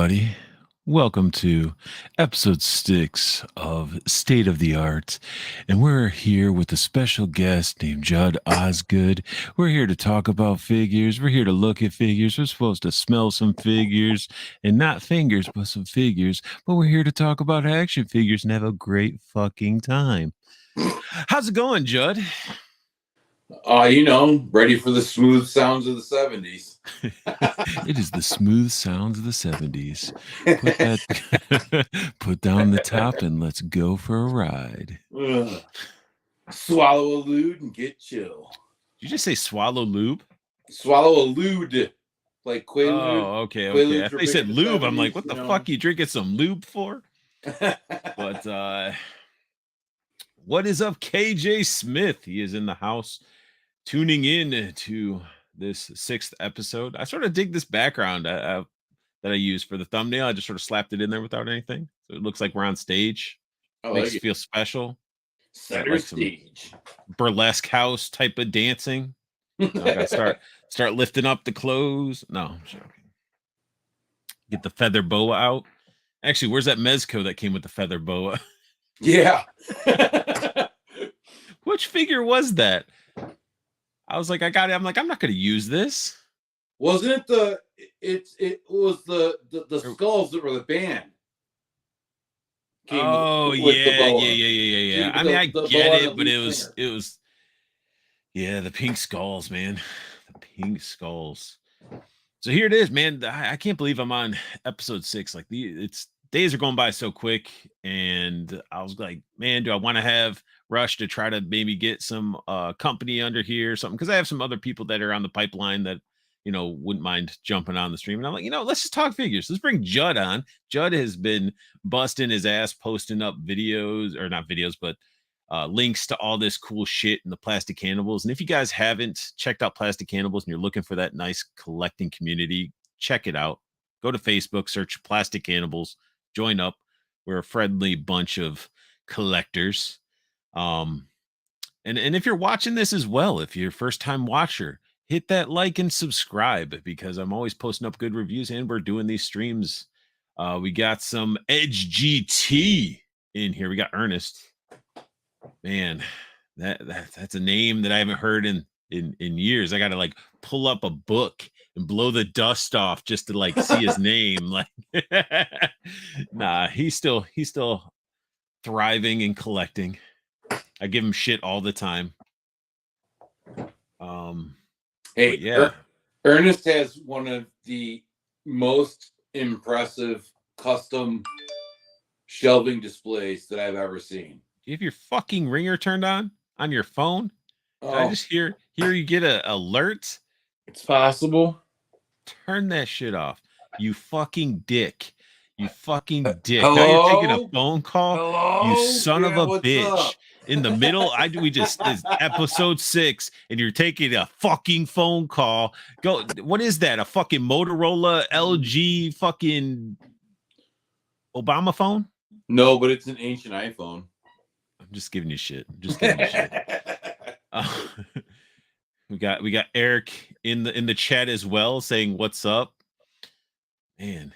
everybody. Welcome to episode 6 of State of the Art. And we're here with a special guest named Judd Osgood. We're here to talk about figures. We're here to look at figures. We're supposed to smell some figures and not fingers, but some figures. But we're here to talk about action figures and have a great fucking time. How's it going, Judd? Ready for the smooth sounds of the 70s. It is the smooth sounds of the 70s. Put down the top and let's go for a ride. Swallow a lewd and get chill. Did you just say swallow lube? Swallow a lewd. Like Quaalude. Oh, okay. Quaaludes If were they big said in the lube, I'm 70s, like, what the fuck you drinking some lube for? But what is up, KJ Smith? He is in the house tuning in to this 6th episode. I sort of dig this background that I used for the thumbnail. I just sort of slapped it in there without anything. So it looks like we're on stage. Makes you feel special. Center stage. Burlesque house type of dancing. I gotta start lifting up the clothes. No, I'm joking. Get the feather boa out. Actually, where's that Mezco that came with the feather boa? Yeah. Which figure was that? I was like, I got it. I'm like, I'm not going to use this. Wasn't it it was the skulls that were the band? Oh, yeah. I mean, I get it, but it was, yeah, the pink skulls, man. The pink skulls. So here it is, man. I can't believe I'm on episode 6. Like days are going by so quick. And I was like, man, do I want to have Rush to try to maybe get some company under here or something? Because I have some other people that are on the pipeline that, wouldn't mind jumping on the stream. And I'm like, let's just talk figures. Let's bring Judd on. Judd has been busting his ass, posting up videos, or not videos, but links to all this cool shit in the Plastic Cannibals. And if you guys haven't checked out Plastic Cannibals and you're looking for that nice collecting community, check it out. Go to Facebook, search Plastic Cannibals, join up. We're a friendly bunch of collectors. And if you're watching this as well, if you're a first time watcher, hit that like and subscribe, because I'm always posting up good reviews and we're doing these streams. We got some Edge GT in here. We got Ernest. Man, that's a name that I haven't heard in years. I gotta like pull up a book and blow the dust off just to like see his name. Like, nah, he's still thriving and collecting. I give him shit all the time. Hey, yeah. Ernest has one of the most impressive custom shelving displays that I've ever seen. Do you have your fucking ringer turned on your phone? Did I just hear you get an alert? It's possible. Turn that shit off. You fucking dick. You fucking dick. Hello? Now you're taking a phone call. Hello? You son of a bitch. Up? In the middle, it's episode 6, and you're taking a fucking phone call. Go. What is that? A fucking Motorola LG fucking Obama phone? No, but it's an ancient iPhone. I'm just giving you shit. We got Eric in the chat as well saying what's up. Man,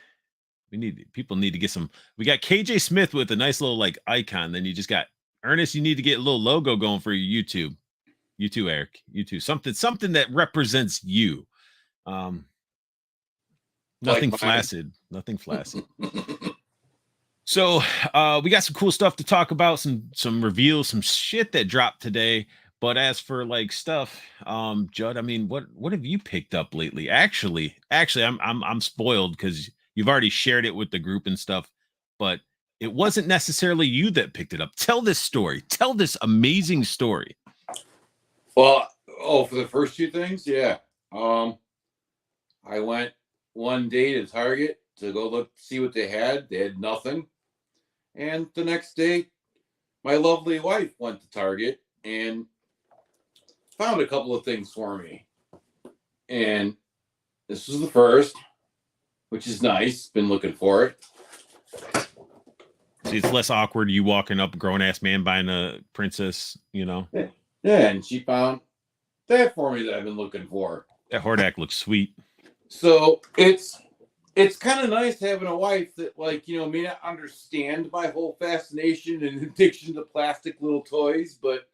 people need to get some. We got KJ Smith with a nice little like icon. Then you just got Ernest. You need to get a little logo going for your YouTube. You too, Eric. You too. Something that represents you. Nothing flaccid. Nothing flaccid. So we got some cool stuff to talk about, some reveals, some shit that dropped today. But as for like stuff, Judd, I mean, what have you picked up lately? Actually, I'm spoiled because you've already shared it with the group and stuff, but it wasn't necessarily you that picked it up. Tell this story. Tell this amazing story. Well, for the first 2 things, yeah. I went one day to Target to go see what they had. They had nothing. And the next day, my lovely wife went to Target and found a couple of things for me. And this was the first, which is nice. Been looking for it. See, it's less awkward you walking up, a grown-ass man buying a princess, Yeah, and she found that for me that I've been looking for. That Hordak looks sweet. So it's it's kind of nice having a wife that, like, you know, may not understand my whole fascination and addiction to plastic little toys, but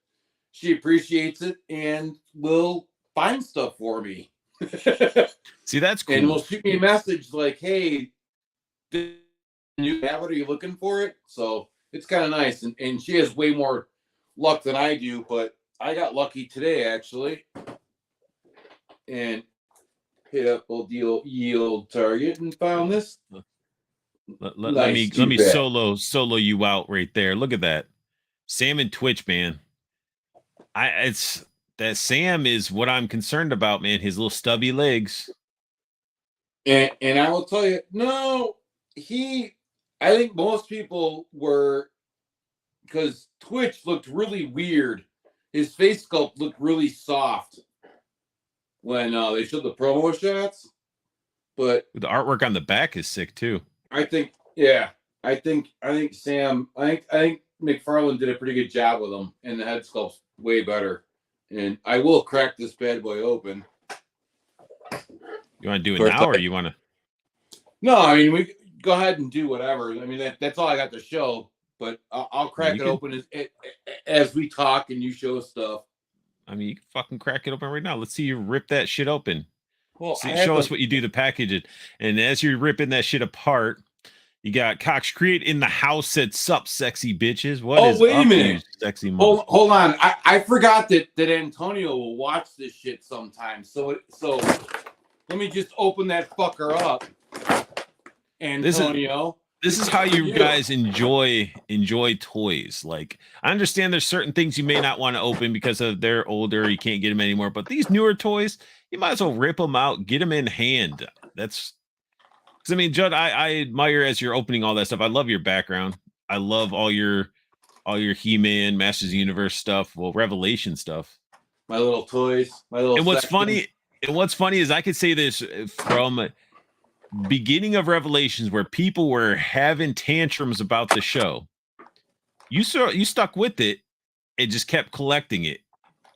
she appreciates it and will find stuff for me. See, that's cool. And will shoot me a message like, "Hey, did you have it? Are you looking for it?" So it's kind of nice. And she has way more luck than I do, but I got lucky today, actually. And hit up old yield Target and found this. Let me solo you out right there. Look at that. Sam and Twitch, man. It's that Sam is what I'm concerned about, man. His little stubby legs. And I will tell you, no, I think most people were, because Twitch looked really weird. His face sculpt looked really soft when they showed the promo shots. But the artwork on the back is sick too. I think, yeah, I think Sam, I think McFarlane did a pretty good job with him, and the head sculpt's way better. And I will crack this bad boy open. You want to do it now, or you want to? No, I mean, we go ahead and do whatever. I mean, that's all I got to show. But I'll crack it open as we talk and you show stuff. I mean, you can fucking crack it open right now. Let's see you rip that shit open. Well, show us what you do to package it. And as you're ripping that shit apart, you got Cox Create in the house. Said, "Sup, sexy bitches." Wait a minute, sexy. Hold on. I forgot that Antonio will watch this shit sometime. So let me just open that fucker up. Antonio. This is how you guys enjoy toys. Like, I understand there's certain things you may not want to open because of they're older, you can't get them anymore. But these newer toys, you might as well rip them out, get them in hand. That's because, I mean, Judd, I admire as you're opening all that stuff. I love your background. I love all your He-Man, Masters of the Universe stuff. Well, Revelation stuff. My little toys. And what's funny is I could say this from beginning of Revelations, where people were having tantrums about the show. You stuck with it and just kept collecting it,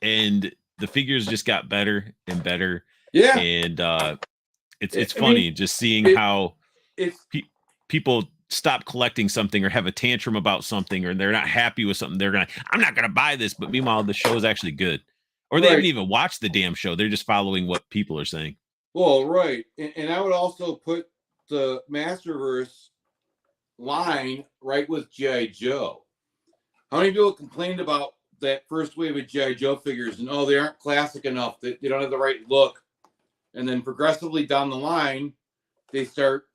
and the figures just got better and better. Yeah, and it's funny just seeing how people stop collecting something or have a tantrum about something, or they're not happy with something. I'm not gonna buy this, but meanwhile the show is actually good, or they haven't even watched the damn show. They're just following what people are saying. Well, right. And I would also put the Masterverse line right with G.I. Joe. How many people complained about that first wave of G.I. Joe figures and, they aren't classic enough, that they don't have the right look. And then progressively down the line, they start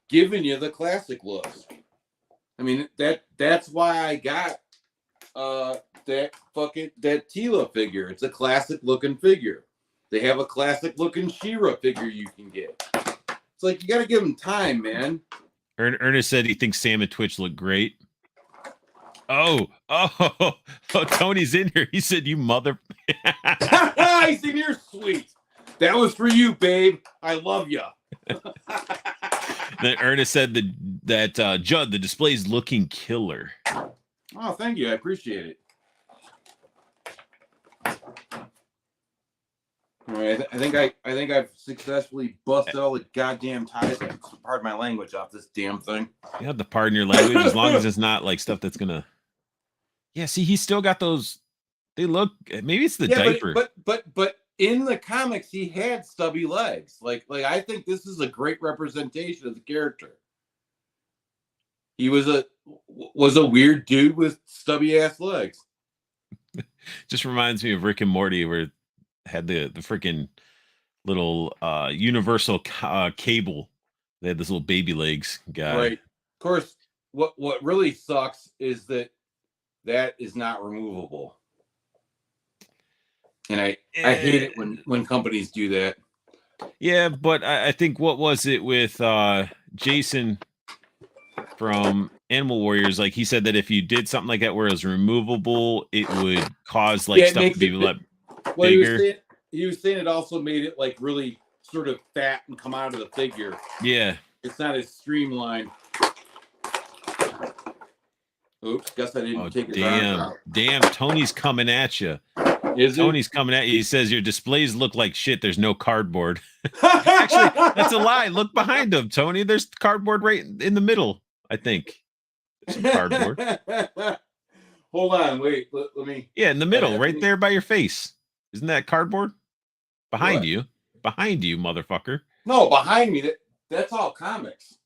giving you the classic looks. I mean, that's why I got that Tila figure. It's a classic looking figure. They have a classic looking She-Ra figure you can get. It's like, you got to give them time, man. Ernest said he thinks Sam and Twitch look great. Oh, Tony's in here. He said, "You mother." He's in here, sweet. That was for you, babe. I love you. Then Ernest said that Judd, the display's looking killer. Oh, thank you. I appreciate it. All right, I think I've successfully busted all the goddamn ties. Pardon my language, off this damn thing. You have to pardon your language as long as it's not like stuff that's gonna. Yeah, see, he's still got those. They look. Maybe it's the diaper. But in the comics, he had stubby legs. Like I think this is a great representation of the character. He was a weird dude with stubby ass legs. Just reminds me of Rick and Morty, where had the freaking little universal cable. They had this little baby legs guy. Right. Of course, what really sucks is that is not removable. And I hate it when companies do that. Yeah, but I think, what was it with Jason from Animal Warriors? Like, he said that if you did something like that where it was removable, it would cause stuff to be bigger. He was saying it also made it like really sort of fat and come out of the figure. Yeah. It's not as streamlined. Oops, guess I didn't take it. Damn, Tony's coming at you. Tony's coming at you. He says your displays look like shit. There's no cardboard. Actually, that's a lie. Look behind him, Tony. There's cardboard right in the middle, I think. There's some cardboard. Hold on, wait. Let me. Yeah, in the middle, right there by your face. Isn't that cardboard? Behind you. Behind you, motherfucker. No, behind me. That's all comics.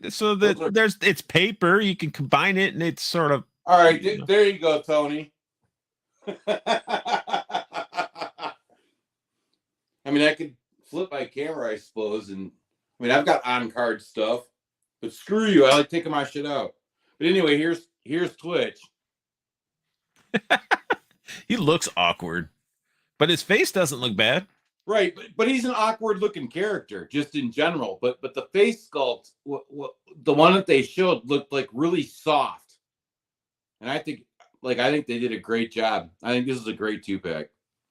So that it's paper. You can combine it, and it's sort of. All right, there you go, Tony. I mean, I could flip my camera, I suppose, and I mean, I've got on-card stuff, but screw you. I like taking my shit out. But anyway, here's Twitch. He looks awkward, but his face doesn't look bad. Right, but he's an awkward-looking character, just in general. But the face sculpt, the one that they showed, looked like really soft, and I think they did a great job. I think this is a great 2-pack.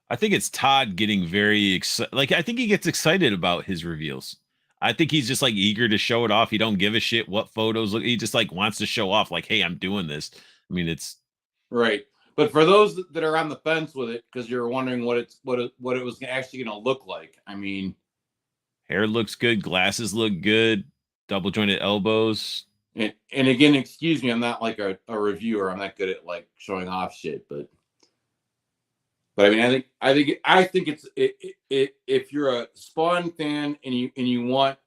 I think it's Todd getting very excited. Like, I think he gets excited about his reveals. I think he's just like eager to show it off. He don't give a shit what photos look. He just like wants to show off, like, hey, I'm doing this. I mean, it's right. But for those that are on the fence with it, because you're wondering what it was actually going to look like, I mean, hair looks good, glasses look good, double jointed elbows. And again, excuse me, I'm not like a reviewer. I'm not good at like showing off shit, but I mean, I think it's if you're a Spawn fan and you want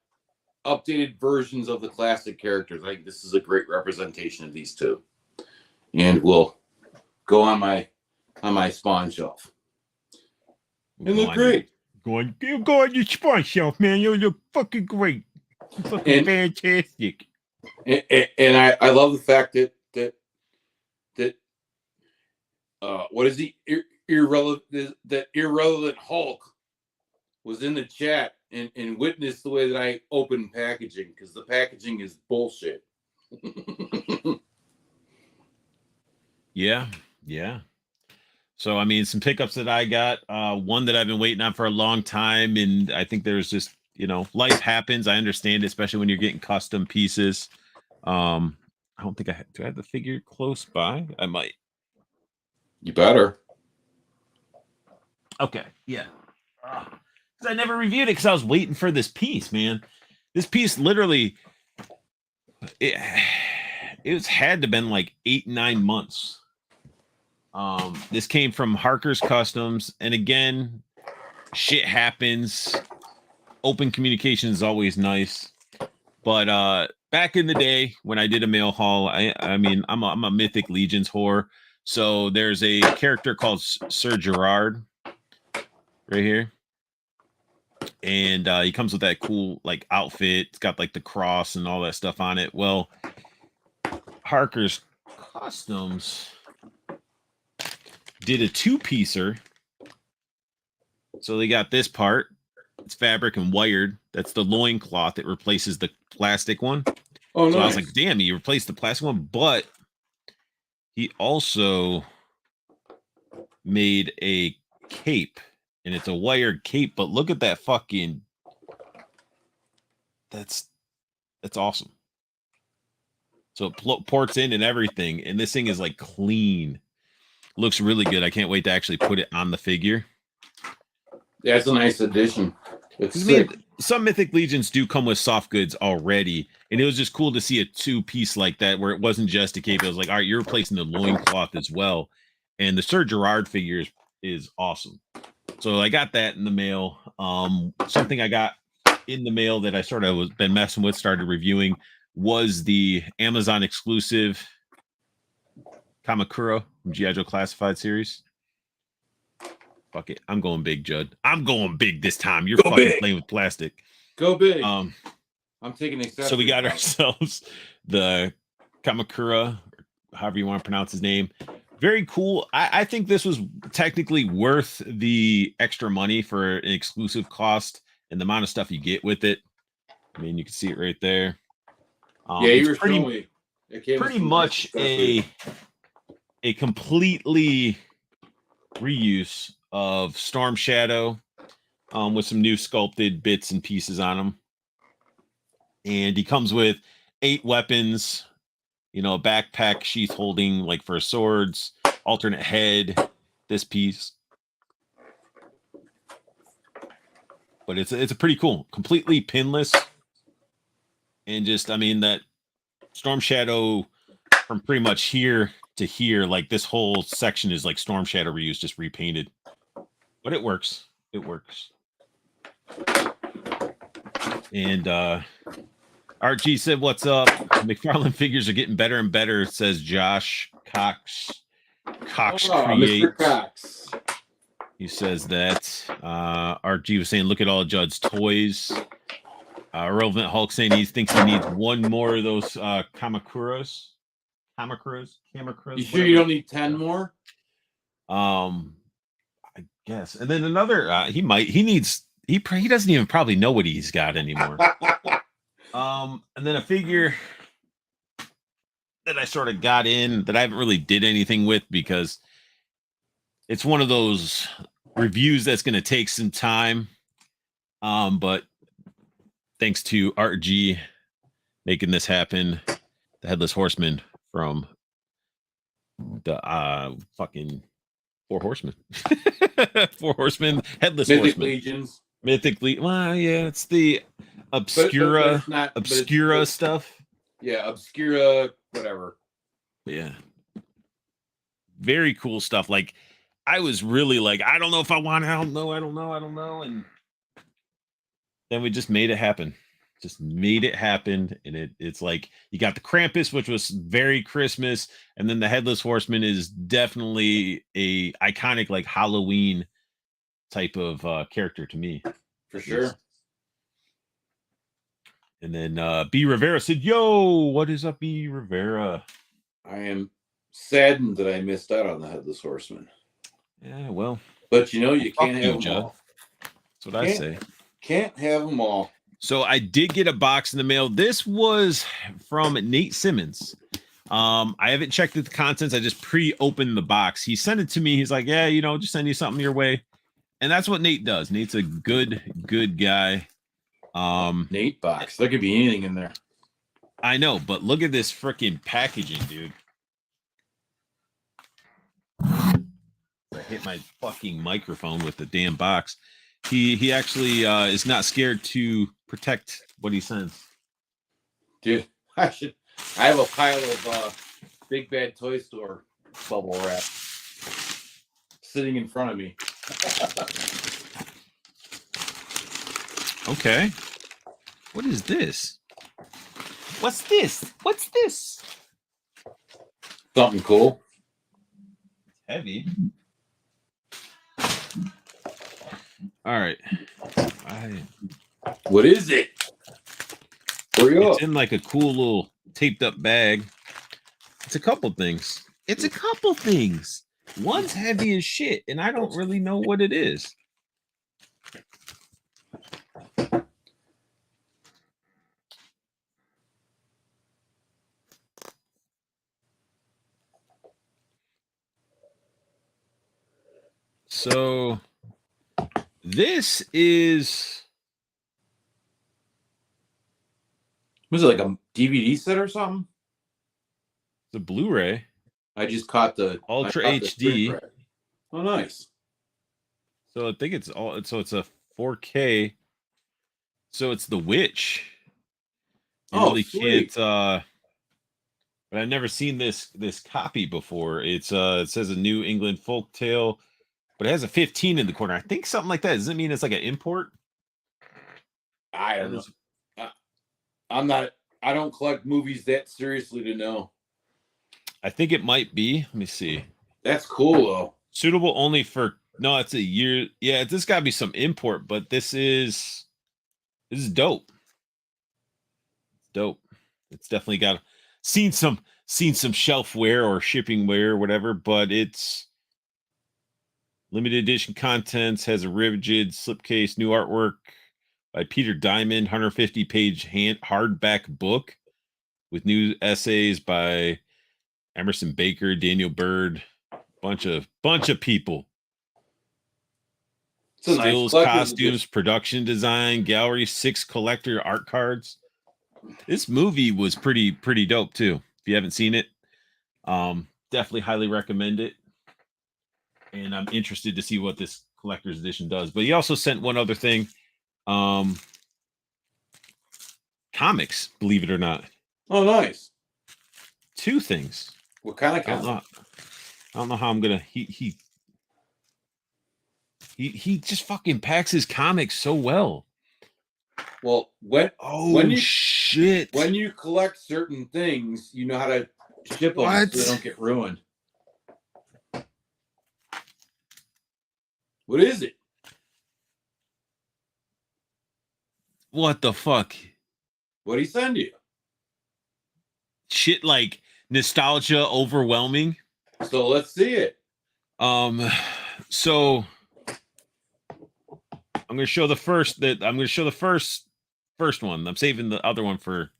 updated versions of the classic characters, I think this is a great representation of these two, and we'll go on my Spawn shelf. And look great. Go on your Spawn shelf, man. You're fucking great. You're fucking fantastic. And I love the fact that what is he irrelevant Hulk was in the chat and witnessed the way that I open packaging, because the packaging is bullshit. Yeah. So I mean, some pickups that I got. One that I've been waiting on for a long time, and I think there's just, life happens. I understand it, especially when you're getting custom pieces. I don't think do I have the figure close by? I might. You better. Okay, yeah. Because I never reviewed it because I was waiting for this piece, man. This piece literally, it had to been like 8-9 months. This came from Harker's Customs, and again, shit happens. Open communication is always nice, but back in the day when I did a mail haul, I mean, I'm a Mythic Legions whore. So there's a character called Sir Gerard right here, and he comes with that cool like outfit. It's got like the cross and all that stuff on it. Well, Harker's Customs did a 2-piecer. So they got this part. It's fabric and wired. That's the loincloth that replaces the plastic one. Oh, so nice. I was like, damn, he replaced the plastic one, but he also made a cape, and it's a wired cape, but look at that fucking, that's awesome. So it ports in and everything, and this thing is like clean. Looks really good. I can't wait to actually put it on the figure. Yeah, it's a nice addition. I mean, some Mythic Legions do come with soft goods already, and it was just cool to see a 2-piece like that, where it wasn't just a cape. It was like, all right, you're replacing the loincloth as well. And the Sir Gerard figure is awesome. So I got that in the mail. Something I got in the mail that I sort of been messing with, started reviewing, was the Amazon exclusive Kamakura from G.I. Joe Classified series. Fuck it. I'm going big, Judd. I'm going big this time. You're fucking big. Playing with plastic. Go big. I'm taking accessories. So we got ourselves the Kamakura, however you want to pronounce his name. Very cool. I think this was technically worth the extra money for an exclusive cost and the amount of stuff you get with it. I mean, you can see it right there. Yeah, you were showing me. Pretty much a completely reuse of Storm Shadow, with some new sculpted bits and pieces on him. And he comes with 8 weapons, a backpack sheath holding like for swords, alternate head, this piece, but it's a pretty cool, completely pinless, and just I mean that Storm Shadow from pretty much here to here, like this whole section is like Storm Shadow reused, just repainted, but it works. It works. And RG said, "What's up? McFarlane figures are getting better and better," says Josh Cox. Cox Create. Mr. Cox. He says that. RG was saying, "Look at all Judd's toys." Irrelevant Hulk saying he thinks he needs one more of those Kamakuras. You sure you don't need 10 more? I guess. And then another. He doesn't even probably know what he's got anymore. And then a figure that I sort of got in that I haven't really did anything with because it's one of those reviews that's going to take some time. But thanks to RG making this happen, the Headless Horseman from the fucking Four Horsemen. Four Horsemen, Headless Mythic Horsemen. Legions. Well, yeah, it's the Obscura stuff. Yeah, Obscura, whatever. Yeah. Very cool stuff. Like, I was really like, I don't know if I want it. I don't know. And then we just made it happen. And it's like you got the Krampus, which was very Christmas, and then the Headless Horseman is definitely a iconic like Halloween type of character to me. For sure. And then B Rivera said, "Yo, what is up, B Rivera?" I am saddened that I missed out on the Headless Horseman. Yeah, well, but you can't have them Judd. all. That's what I say. Can't have them all. So I did get a box in the mail. This was from Nate Simmons. I haven't checked the contents. I just pre-opened the box. He sent it to me. He's like, "Yeah, just send you something your way." And that's what Nate does. Nate's a good guy. Nate box. There could be anything in there. I know, but look at this freaking packaging, dude. I hit my fucking microphone with the damn box. He actually is not scared to protect what he sends. Dude, I have a pile of Big Bad Toy Store bubble wrap sitting in front of me. Okay. What is this? What's this? Something cool. Heavy. All right. What is it? It's in like a cool little taped up bag. It's a couple things. One's heavy as shit, and I don't really know what it is. So this is, was it like a DVD set or something? The Blu-ray. I just caught the Ultra HD. Oh, nice. So I think it's a 4K. So it's The Witch. You really sweet. Can't. But I've never seen this copy before. It says a New England folk tale, but it has a 15 in the corner. I think something like that. Does it mean it's like an import? I don't know. I don't collect movies that seriously to know. I think it might be. Let me see. That's cool though. Suitable only for it's a year. Yeah, this got to be some import, but this is dope. It's dope. It's definitely got seen some shelf wear or shipping wear or whatever, but it's limited edition contents, has a rigid slipcase, new artwork by Peter Diamond, 150-page hardback book with new essays by Emerson Baker, Daniel Bird, bunch of people. Stills, nice costumes, production design, gallery, 6 collector art cards. This movie was pretty dope too. If you haven't seen it, definitely highly recommend it. And I'm interested to see what this collector's edition does. But he also sent one other thing. Comics, believe it or not. Oh, nice. 2 things. What kind of comics? I don't know how I'm gonna. He just fucking packs his comics so well. Well, when shit, when you collect certain things, you know how to ship them so they don't get ruined. What is it? What the fuck? What'd he send you? Shit like nostalgia overwhelming. So let's see it. So I'm gonna show the first one. I'm saving the other one for.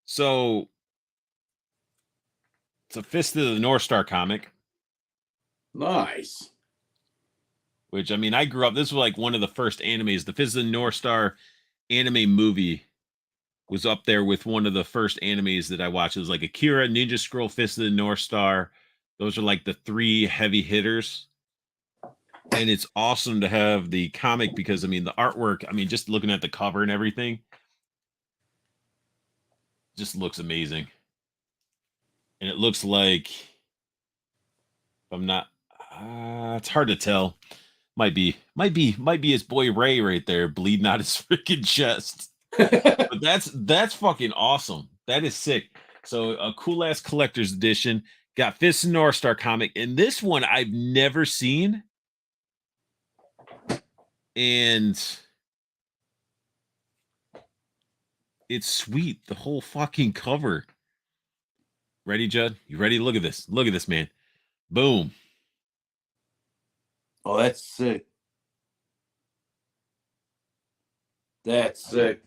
So it's a Fist of the North Star comic. Nice. Which, I mean, I grew up. This was like one of the first animes. The Fist of the North Star anime movie was up there with one of the first animes that I watched. It was like Akira, Ninja Scroll, Fist of the North Star. Those are like the 3 heavy hitters. And it's awesome to have the comic because, I mean, the artwork, I mean, just looking at the cover and everything, just looks amazing. And it looks like, I'm not, it's hard to tell. Might be his boy Ray right there bleeding out his freaking chest. But that's fucking awesome. That is sick. So a cool ass collector's edition. Got Fist of North Star comic, and this one I've never seen. And it's sweet. The whole fucking cover. Ready, Judd? You ready? Look at this. Look at this, man. Boom. Oh, that's sick. That's sick.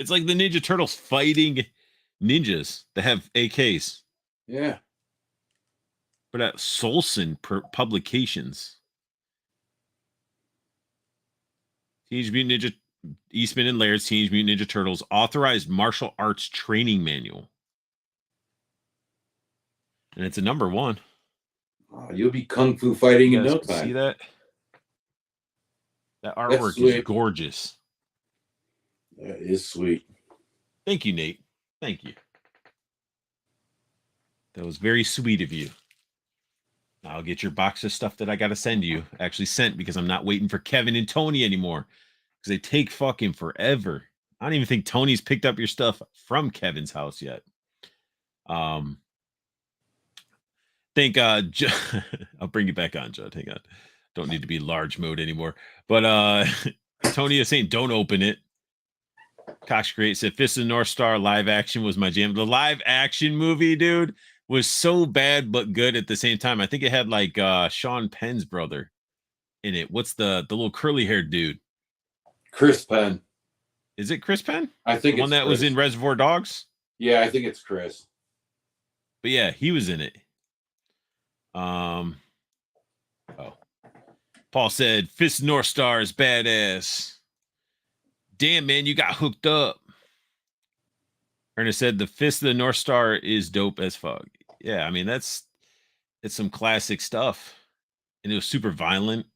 It's like the Ninja Turtles fighting ninjas that have AKs. Yeah. But at Solson Publications. Teenage Mutant Ninja Eastman and Laird's Teenage Mutant Ninja Turtles authorized martial arts training manual. And it's a number 1. Oh, you'll be kung fu fighting in no time. See that? That artwork is gorgeous. That is sweet. Thank you, Nate. Thank you. That was very sweet of you. I'll get your box of stuff that I got to send you. Actually sent because I'm not waiting for Kevin and Tony anymore. Because they take fucking forever. I don't even think Tony's picked up your stuff from Kevin's house yet. Think I'll bring you back on, Judd. Hang on. Don't need to be large mode anymore. But Tony is saying don't open it. Cox Great said Fist of the North Star live action was my jam. The live action movie, dude, was so bad but good at the same time. I think it had like Sean Penn's brother in it. What's the little curly haired dude? Chris Penn. Is it Chris Penn? I think the one that was in Reservoir Dogs. Yeah, I think it's Chris. But yeah, he was in it. Paul said Fist of North Star is badass. Damn, man, you got hooked up. Ernest said the Fist of the North Star is dope as fuck. Yeah, I mean it's some classic stuff, and it was super violent,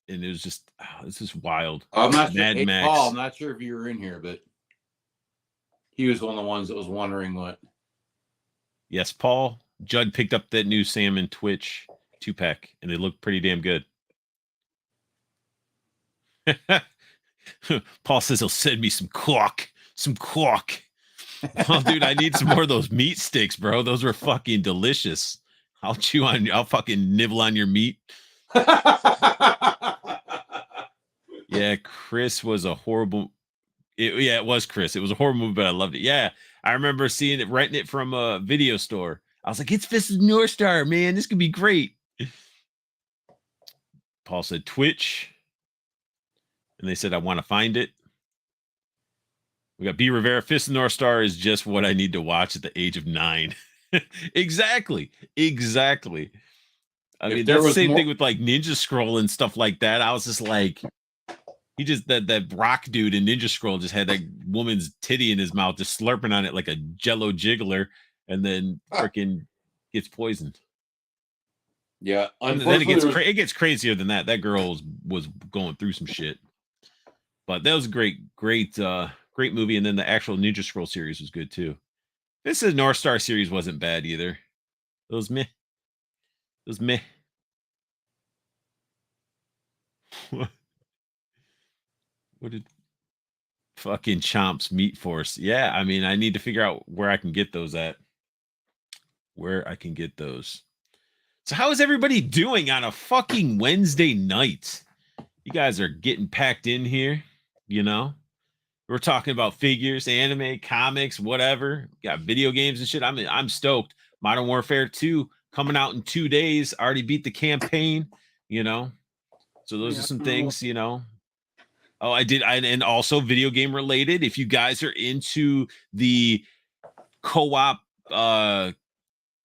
and it was just this is wild. I'm not sure. Hey, Paul, I'm not sure if you were in here, but he was one of the ones that was wondering what. Yes, Paul. Judd picked up that new Salmon Twitch 2-pack, and they look pretty damn good. Paul says he'll send me some quark. Oh, dude, I need some more of those meat sticks, bro. Those were fucking delicious. I'll fucking nibble on your meat. Yeah, Chris was a horrible. It was Chris. It was a horrible movie, but I loved it. Yeah, I remember seeing it, renting it from a video store. I was like, it's Fist of the North Star, man. This could be great. Paul said Twitch. And they said, I want to find it. We got B. Rivera. Fist of the North Star is just what I need to watch at the age of 9. Exactly. I mean, that's the same thing with like Ninja Scroll and stuff like that. I was just like, he just, that rock dude in Ninja Scroll just had that woman's titty in his mouth, just slurping on it like a jello jiggler, and then freaking gets poisoned. Yeah. And then it gets crazier than that. That girl was going through some shit. But that was a great movie. And then the actual Ninja Scroll series was good too. This is North Star series wasn't bad either. It was meh. It was meh. What did fucking Chomp's Meat Force? Yeah, I mean, I need to figure out where I can get those at. Where I can get those. So how is everybody doing on a fucking Wednesday night? You guys are getting packed in here, you know? We're talking about figures, anime, comics, whatever. Got video games and shit. I'm stoked. Modern Warfare 2 coming out in 2 days. Already beat the campaign, you know. So those are some things, you know. Oh, and also video game related. If you guys are into the co-op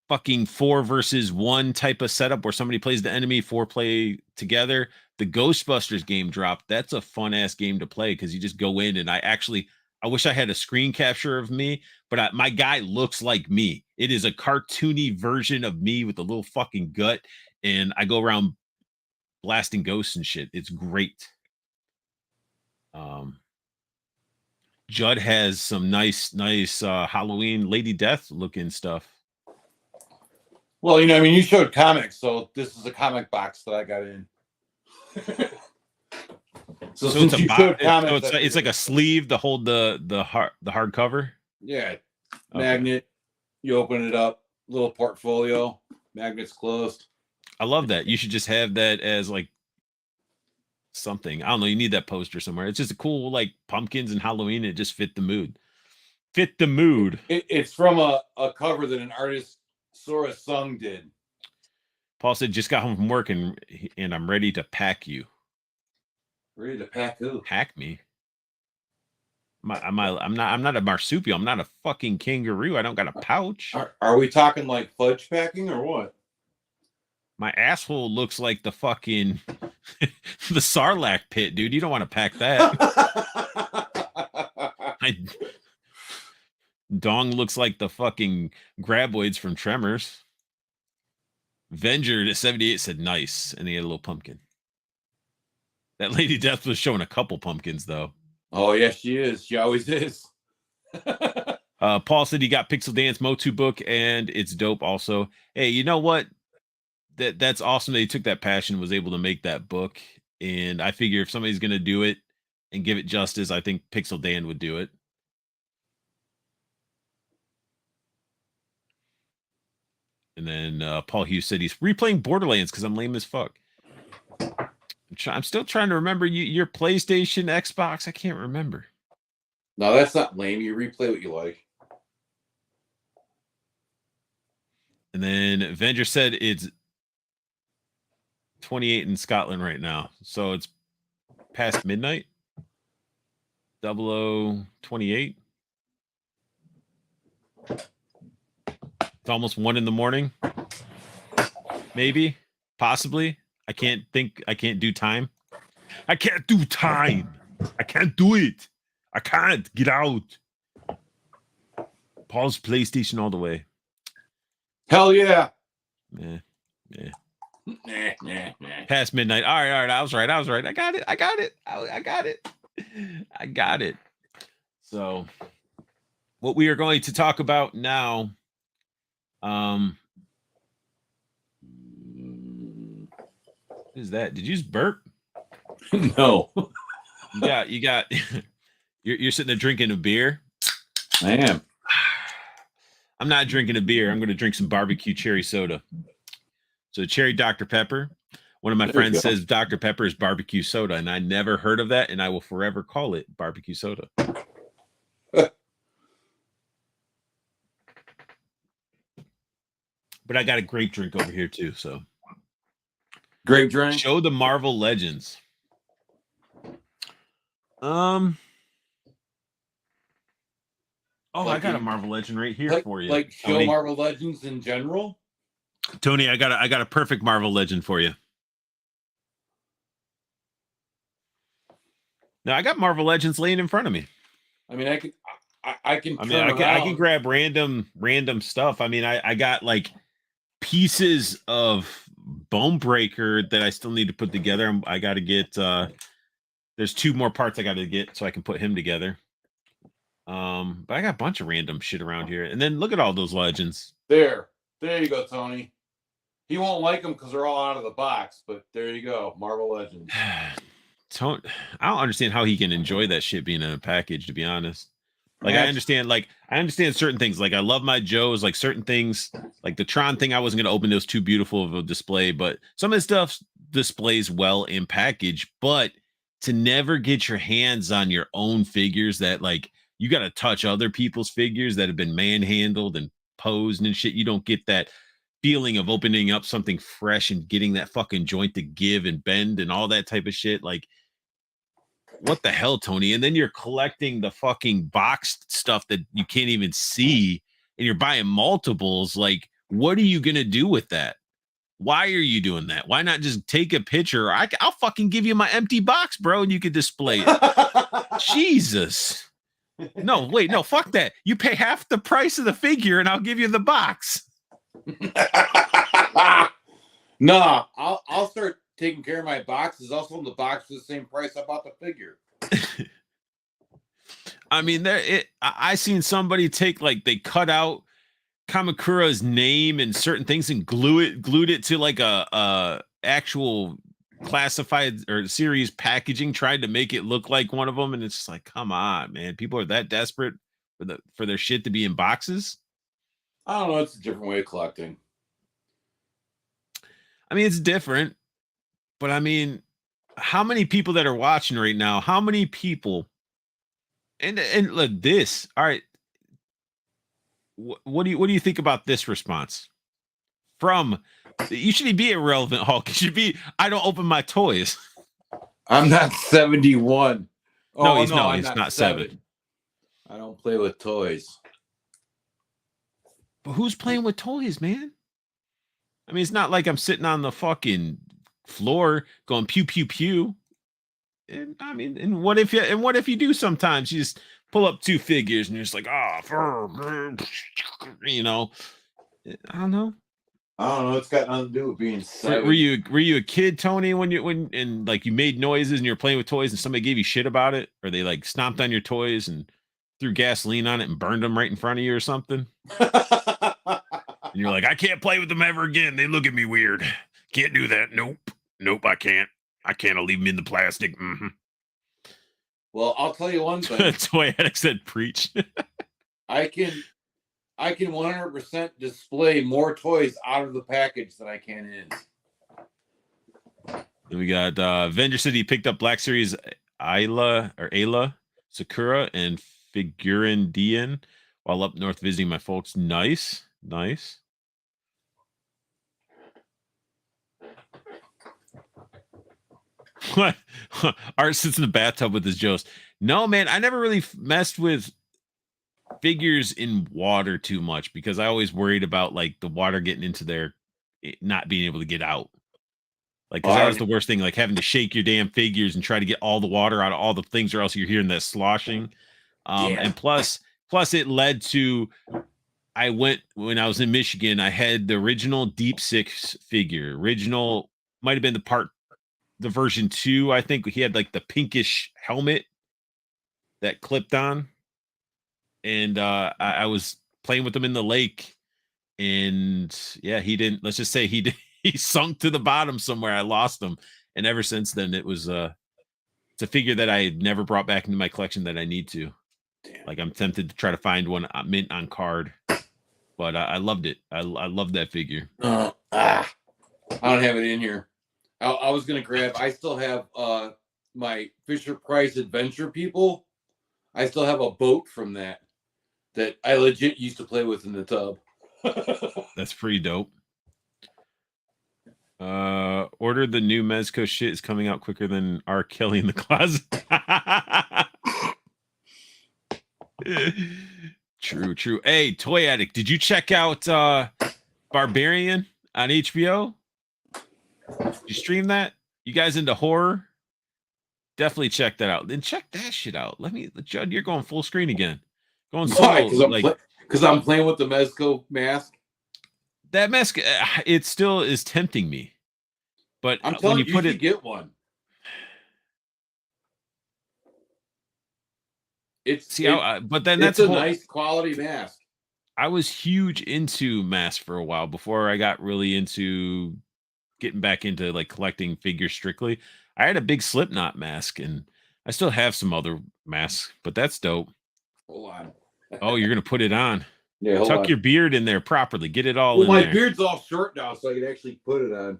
fucking 4 versus 1 type of setup where somebody plays the enemy, 4 play together, the Ghostbusters game dropped. That's a fun ass game to play because you just go in and I wish I had a screen capture of me, but my guy looks like me. It is a cartoony version of me with a little fucking gut, and I go around blasting ghosts and shit. It's great. Judd has some nice Halloween Lady Death looking stuff. Well, you know, I mean, you showed comics, so this is a comic box that I got in. so since you showed comics, it's like a sleeve to hold the hardcover. Yeah, magnet. Okay. You open it up, little portfolio. Magnet's closed. I love that. You should just have that as like something. I don't know. You need that poster somewhere. It's just a cool like pumpkins and Halloween. It just fit the mood. It's from a cover that an artist Sora Sung did. Paul said, "Just got home from work and I'm ready to pack you." Ready to pack who? Pack me. I'm not a marsupial. I'm not a fucking kangaroo. I don't got a pouch. Are we talking like fudge packing or what? My asshole looks like the fucking the Sarlacc pit, dude. You don't want to pack that. Dong looks like the fucking graboids from Tremors. Venger at 78 said nice, and he had a little pumpkin. That Lady Death was showing a couple pumpkins though. Oh yes, she is. She always is. Paul said he got Pixel Dance Motu book, and it's dope. Also, hey, you know what? That's awesome that he took that passion, was able to make that book. And I figure if somebody's gonna do it and give it justice, I think Pixel Dan would do it. And then Paul Hughes said he's replaying Borderlands because I'm lame as fuck. I'm still trying to remember your PlayStation, Xbox. I can't remember. No, that's not lame. You replay what you like. And then Avenger said it's 28 in Scotland right now. So it's past midnight. 0028. It's almost 1 in the morning. Maybe. Possibly. I can't do time. I can't do time. I can't do it. I can't. Get out. Paul's PlayStation all the way. Hell yeah. Yeah. Past midnight. All right. I was right. I got it. So what we are going to talk about now, what is that? Did you just burp? No. You got you're sitting there drinking a beer. I am. I'm not drinking a beer. I'm going to drink some barbecue cherry soda. So cherry Dr. Pepper. One of my friends says Dr. Pepper is barbecue soda, and I never heard of that, and I will forever call it barbecue soda. But I got a grape drink over here too. So grape drink. Show the Marvel Legends. Oh, I got a Marvel Legend right here for you. Like show Tony. Marvel Legends in general. Tony, I got a perfect Marvel Legend for you. Now I got Marvel Legends laying in front of me. I mean, I can grab random stuff. I mean, I got like pieces of Bone Breaker that I still need to put together. I got to get There's 2 more parts I got to get so I can put him together. But I got a bunch of random shit around here. And then look at all those legends. There you go, Tony. He won't like them because they're all out of the box, but there you go, Marvel Legends. I don't understand how he can enjoy that shit being in a package, to be honest. Like, I understand certain things. Like, I love my Joes, like certain things, like the Tron thing. I wasn't going to open those too beautiful of a display, but some of the stuff displays well in package. But to never get your hands on your own figures that, like, you got to touch other people's figures that have been manhandled and posed and shit. You don't get that feeling of opening up something fresh and getting that fucking joint to give and bend and all that type of shit. Like, what the hell, Tony? And then you're collecting the fucking boxed stuff that you can't even see, and you're buying multiples. Like, what are you gonna do with that? Why are you doing that? Why not just take a picture? I'll fucking give you my empty box, bro, and you could display it. Jesus. No, wait, no, fuck that. You pay half the price of the figure, and I'll give you the box. No, I'll start taking care of my boxes. Also, in the box for the same price I bought the figure. I mean, I seen somebody take, like, they cut out Kamakura's name and certain things and glued it to like a actual classified or series packaging, tried to make it look like one of them, and it's just like, come on, man. People are that desperate for their shit to be in boxes. I don't know. It's a different way of collecting. I mean, it's different, but I mean, how many people that are watching right now? How many people? And look, this. All right. What do you think about this response? From, you shouldn't be irrelevant, Hulk. You should be, I don't open my toys. I'm not 71. No, he's not 7. I don't play with toys. But who's playing with toys, man? I mean, it's not like I'm sitting on the fucking floor going pew pew pew. And I mean, and what if you do sometimes? You just pull up 2 figures and you're just like, you know, I don't know. It's got nothing to do with being 7. Were you a kid, Tony, when like you made noises and you're playing with toys and somebody gave you shit about it, or they like stomped on your toys and threw gasoline on it and burned them right in front of you or something? And you're like, I can't play with them ever again. They look at me weird. Can't do that. Nope, I can't. I'll leave them in the plastic. Mm-hmm. Well, I'll tell you one thing. Toy Addict said, preach. I can 100% display more toys out of the package than I can in. Then we got Avenger City picked up Black Series Ayla, Sakura, and Figurindian while up north visiting my folks. Nice. What? Art sits in the bathtub with his Joes. No, man, I never really messed with figures in water too much because I always worried about like the water getting into there, not being able to get out. Like, because that was the worst thing, like having to shake your damn figures and try to get all the water out of all the things, or else you're hearing that sloshing. And plus it led to, when I was in Michigan, I had the original Deep Six figure. Original might have been the version 2. I think he had like the pinkish helmet that clipped on. And I was playing with him in the lake. And yeah, let's just say he sunk to the bottom somewhere. I lost him. And ever since then, it's a figure that I never brought back into my collection that I need to. Damn. Like, I'm tempted to try to find one mint on card. But I loved it. I loved that figure. I don't have it in here. I was going to grab, I still have my Fisher Price Adventure People. I still have a boat from that I legit used to play with in the tub. That's pretty dope. Ordered the new Mezco shit is coming out quicker than R. Kelly in the closet. True. Hey, Toy Addict, did you check out Barbarian on HBO? Did you stream that? You guys into horror? Definitely check that out. Then check that shit out. Judd, you're going full screen again. Going solo. Because I'm playing with the Mezco mask. That mask, it still is tempting me. But I'm telling you, you get one. but then it's a nice quality mask. I was huge into masks for a while before I got really into getting back into like collecting figures strictly. I had a big Slipknot mask, and I still have some other masks, but that's dope. Hold on. Oh, you're gonna put it on. Yeah, hold Tuck on. your beard in there properly. Get it all in my there. My beard's all short now, so I can actually put it on.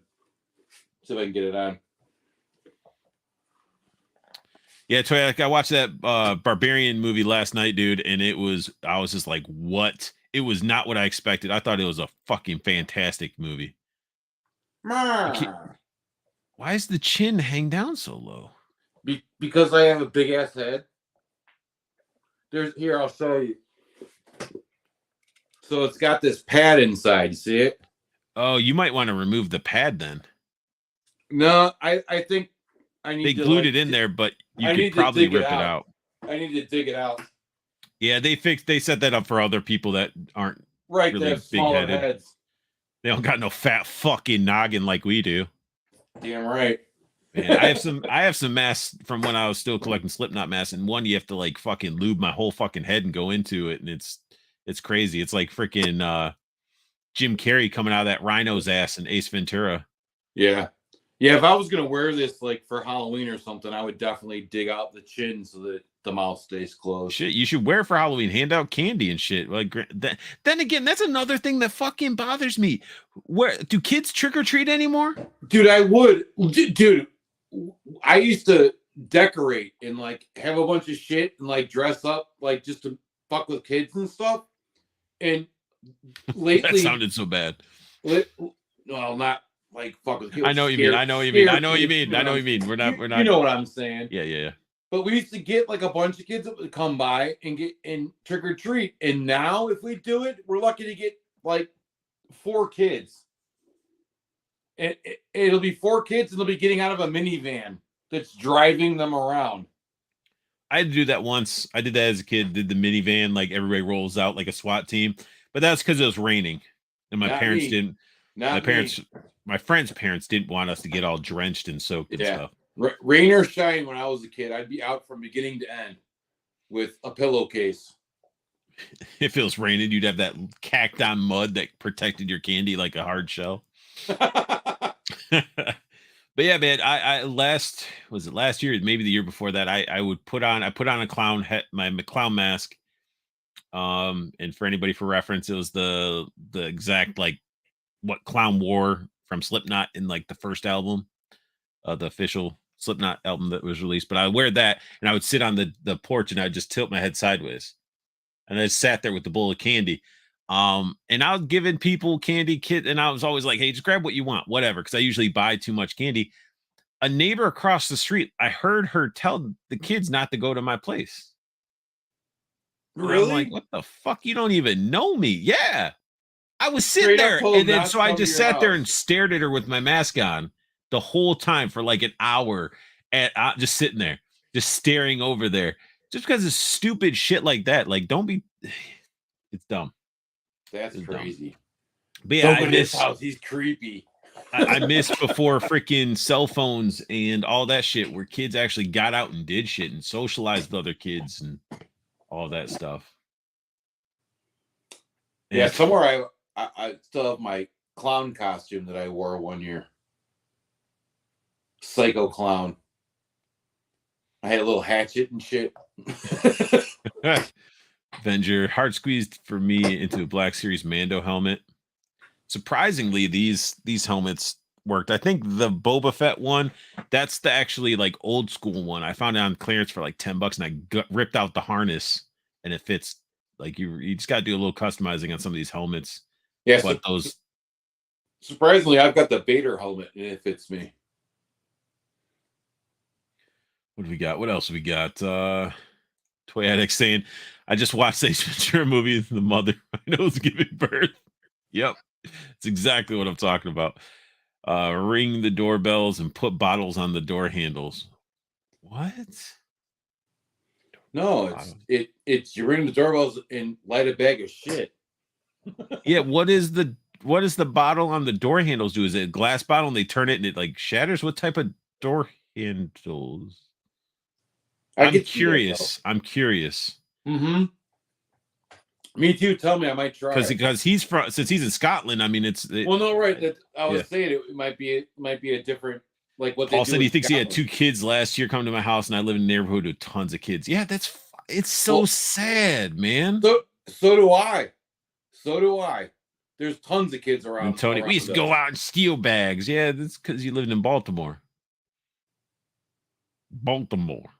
See if I can get it on. Yeah, Toy, like I watched that Barbarian movie last night, dude, and I was just like, what? It was not what I expected. I thought it was a fucking fantastic movie. Why is the chin hang down so low? Because I have a big ass head. Here, I'll show you. So it's got this pad inside. You see it? Oh, you might want to remove the pad then. No, I think I need. They glued it in there, but you could probably rip it out. I need to dig it out. Yeah, they set that up for other people that aren't right. Really big heads. They don't got no fat fucking noggin like we do. Damn right. Man, I have some masks from when I was still collecting Slipknot masks, and one you have to like fucking lube my whole fucking head and go into it, and it's crazy. It's like freaking Jim Carrey coming out of that rhino's ass in Ace Ventura. Yeah. Yeah, if I was gonna wear this like for Halloween or something, I would definitely dig out the chin so that the mouth stays closed. Shit, you should wear it for Halloween. Hand out candy and shit. Like then again, that's another thing that fucking bothers me. Where do kids trick or treat anymore? Dude, I would. Dude, I used to decorate and like have a bunch of shit and like dress up like just to fuck with kids and stuff. And lately, that sounded so bad. Well, not. Like fuck with kids. I know what you mean. I know what you mean. I know what you mean. I know what you mean. We're not. You know what I'm saying? Yeah. But we used to get like a bunch of kids that would come by and get in trick or treat. And now, if we do it, we're lucky to get like 4 kids. And it'll be 4 kids, and they'll be getting out of a minivan that's driving them around. I had to do that once. I did that as a kid. Did the minivan like everybody rolls out like a SWAT team, but that's because it was raining, and my parents didn't. My friends' parents didn't want us to get all drenched and soaked and stuff. Rain or shine, when I was a kid, I'd be out from beginning to end with a pillowcase. If it was raining, you'd have that cacked on mud that protected your candy like a hard shell. But yeah, man, I last year, maybe the year before that, I put on a clown head, my clown mask. And for anybody for reference, it was the exact like what clown wore from Slipknot in like the first album, the official Slipknot album that was released. But I would wear that, and I would sit on the porch, and I'd just tilt my head sideways, and I sat there with the bowl of candy. And I was giving people candy kit, and I was always like, "Hey, just grab what you want, whatever," because I usually buy too much candy. A neighbor across the street, I heard her tell the kids not to go to my place. Really? I'm like, what the fuck? You don't even know me. Yeah. I was sitting there, and then so I just sat there and stared at her with my mask on the whole time for like an hour, and just sitting there, just staring over there, just because of stupid shit like that. Like, don't be. It's dumb. That's crazy. Dumb. But yeah, I miss. House. He's creepy. I missed before freaking cell phones and all that shit, where kids actually got out and did shit and socialized with other kids and all that stuff. Yeah, somewhere I still have my clown costume that I wore one year. Psycho clown. I had a little hatchet and shit. Avenger, hard squeezed for me into a Black Series Mando helmet. Surprisingly, these helmets worked. I think the Boba Fett one, that's the actually like old school one. I found it on clearance for like $10, and I ripped out the harness, and it fits. Like you just got to do a little customizing on some of these helmets. Yeah, but those. Surprisingly, I've got the Vader helmet, and it fits me. What do we got? What else we got? Toy Addict saying, I just watched the Ace Ventura movie. The mother I know is giving birth. Yep, it's exactly what I'm talking about. Ring the doorbells and put bottles on the door handles. What? No, it's you ring the doorbells and light a bag of shit. Yeah, what is the bottle on the door handles do? Is it a glass bottle and they turn it and it like shatters? What type of door handles? I'm curious. I'm curious. Mm-hmm. Me too. Tell me, I might try. Because he's from, since he's in Scotland. I mean, well, no, right. That I was saying it might be a different, like what Paul they do said he thinks Scotland. he had 2 kids last year come to my house, and I live in a neighborhood with tons of kids. Yeah, it's so sad, man. So do I. So do I. There's tons of kids around. And Tony, we used to go out and steal bags. Yeah, that's because you lived in Baltimore. Baltimore,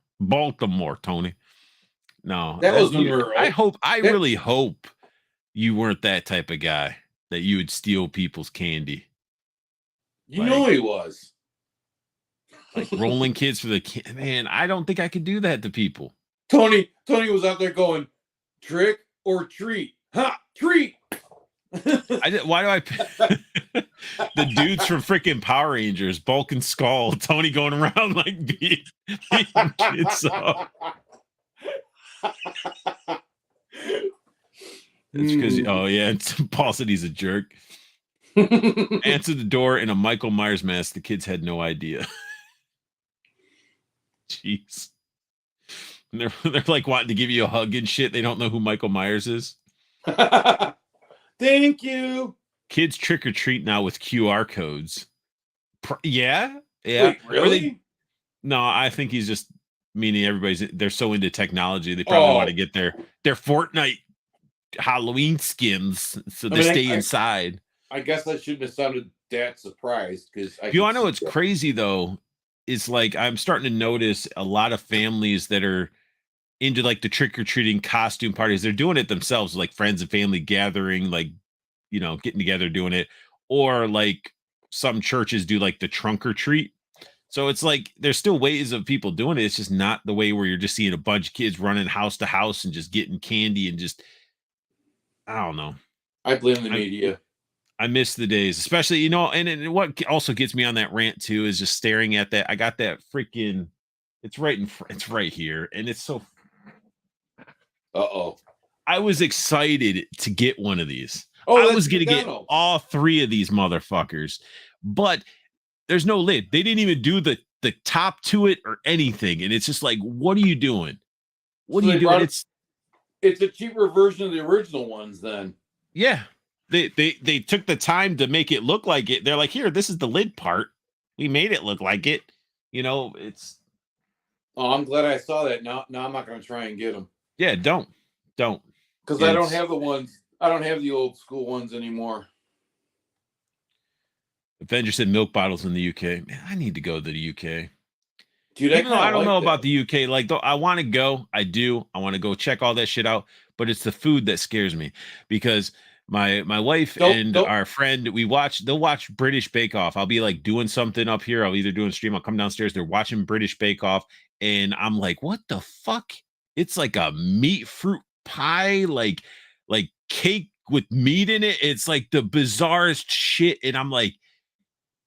Tony. No, that was Monroe. I really hope you weren't that type of guy that you would steal people's candy. You know he was. Like rolling kids for the man. I don't think I could do that to people. Tony was out there going, trick or treat. Ha! Treat! Why do I the dudes from freaking Power Rangers, Bulk and Skull, Tony going around like beating kids up. It's because Paul said he's a jerk. Answered the door in a Michael Myers mask. The kids had no idea. Jeez. And they're like wanting to give you a hug and shit. They don't know who Michael Myers is. Thank you. Kids trick or treat now with QR codes. Yeah. Wait, really? No, I think he's just meaning they're so into technology. They probably want to get their Fortnite Halloween skins, so they stay inside. I guess I shouldn't have sounded that surprised because you want to know what's crazy though? Is like I'm starting to notice a lot of families that are into like the trick-or-treating costume parties. They're doing it themselves, like friends and family gathering, like, getting together doing it. Or like some churches do like the trunk or treat. So it's like there's still ways of people doing it. It's just not the way where you're just seeing a bunch of kids running house to house and just getting candy and just, I don't know. I blame the media. I miss the days, especially, and what also gets me on that rant too is just staring at that. I got that freaking, it's right here. And it's so, I was excited to get one of these. I was going to get all 3 of these motherfuckers, but there's no lid. They didn't even do the top to it or anything. And it's just like, what are you doing? What are you doing? It's a cheaper version of the original ones then. Yeah. They took the time to make it look like it. They're like, here, this is the lid part. We made it look like it. It's. Oh, I'm glad I saw that. Now I'm not going to try and get them. Yeah, don't. Because I don't have the ones. I don't have the old school ones anymore. Avenger said milk bottles in the UK. Man, I need to go to the UK. Dude, I don't know about the UK. Like, though, I want to go. I do. I want to go check all that shit out. But it's the food that scares me because my wife and our friend, they'll watch British Bake Off. I'll be like doing something up here. I'll either do a stream. I'll come downstairs. They're watching British Bake Off. And I'm like, what the fuck? It's like a meat fruit pie, like cake with meat in it. It's like the bizarrest shit. And I'm like,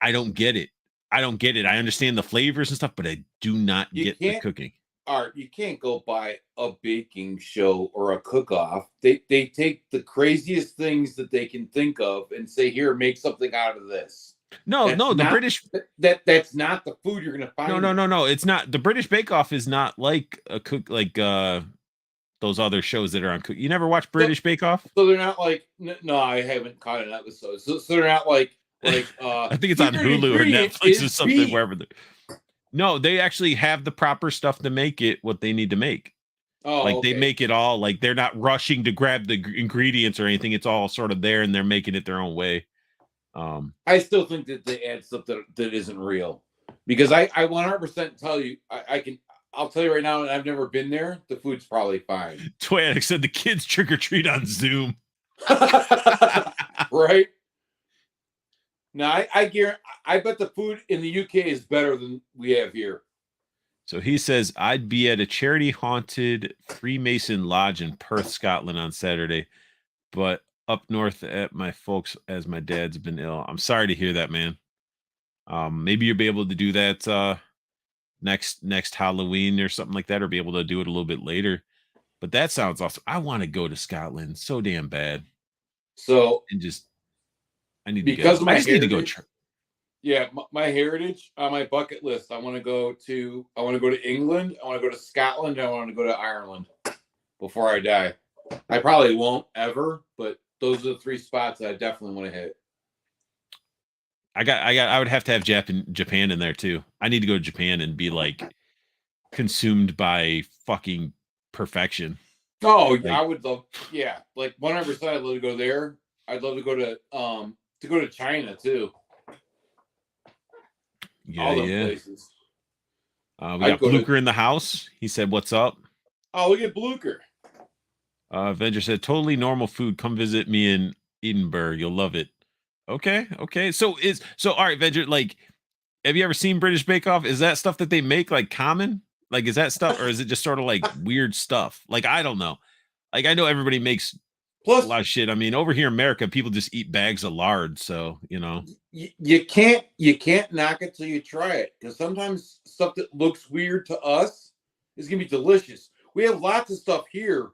I don't get it. I understand the flavors and stuff, but I do not get the cooking. Art, you can't go by a baking show or a cook-off. They take the craziest things that they can think of and say, here, make something out of this. British that's not the food you're gonna find. No. It's not. The British Bake Off is not like a cook like those other shows that are on cook. You never watch British Bake Off? So they're not like no, I haven't caught an episode. So they're not like I think it's on Hulu or Netflix or something, wherever. No, they actually have the proper stuff to make it what they need to make. They make it all like they're not rushing to grab the ingredients or anything. It's all sort of there and they're making it their own way. I still think that they add stuff that isn't real because I 100% tell you, I'll tell you right now, and I've never been there. The food's probably fine. Twanic said the kids trick or treat on Zoom. Right? Now, I bet the food in the UK is better than we have here. So he says, I'd be at a charity haunted Freemason lodge in Perth, Scotland on Saturday, but up north at my folks as my dad's been ill. I'm sorry to hear that, man. Maybe you'll be able to do that next Halloween or something like that, or be able to do it a little bit later. But that sounds awesome. I want to go to Scotland so damn bad. So and just I need to go. I just need to go. Yeah, my heritage on my bucket list. I want to go to England. I want to go to Scotland. I want to go to Ireland before I die. I probably won't ever, but those are the 3 spots that I definitely want to hit. I would have to have Japan in there too. I need to go to Japan and be like consumed by fucking perfection. Oh, like, I would love, yeah, like 100%. I'd love to go there. I'd love to go to China too. Yeah, all those places. We got Blucher in the house. He said, "What's up?" Oh, look at Blucher. Avenger said, "Totally normal food. Come visit me in Edinburgh. You'll love it." Okay. So all right, Avenger. Like, have you ever seen British Bake Off? Is that stuff that they make like common? Like, is that stuff, or is it just sort of like weird stuff? Like, I don't know. Like, I know everybody makes a lot of shit. I mean, over here in America, people just eat bags of lard. So, you know, you can't knock it till you try it, because sometimes stuff that looks weird to us is gonna be delicious. We have lots of stuff here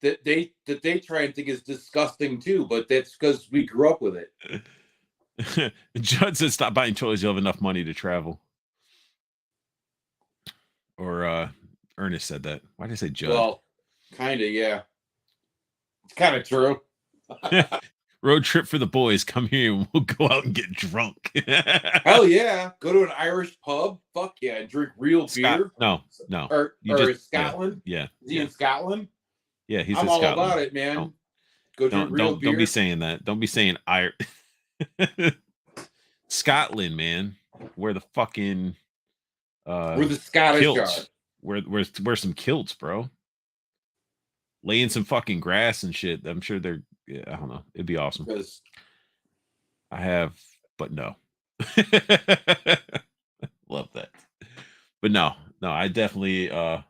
that they try and think is disgusting too, but that's because we grew up with it. Judd said, "Stop buying toys. You'll have enough money to travel." Or Ernest said that. Why did I say Judd? Well, kind of, yeah. It's kind of true. Road trip for the boys. Come here and we'll go out and get drunk. Hell yeah. Go to an Irish pub. Fuck yeah. And drink real beer. No. Or Scotland. Yeah. Is he in Scotland? Yeah, he's I'm in all Scotland. about it, man. Go drink real beer. Don't be saying that. Don't be saying Scotland, man. Where the fucking where the Scottish kilts. Where some kilts, bro. Laying some fucking grass and shit. I'm sure they're, yeah, I don't know. It'd be awesome. I have, but no. Love that. But no, I definitely plan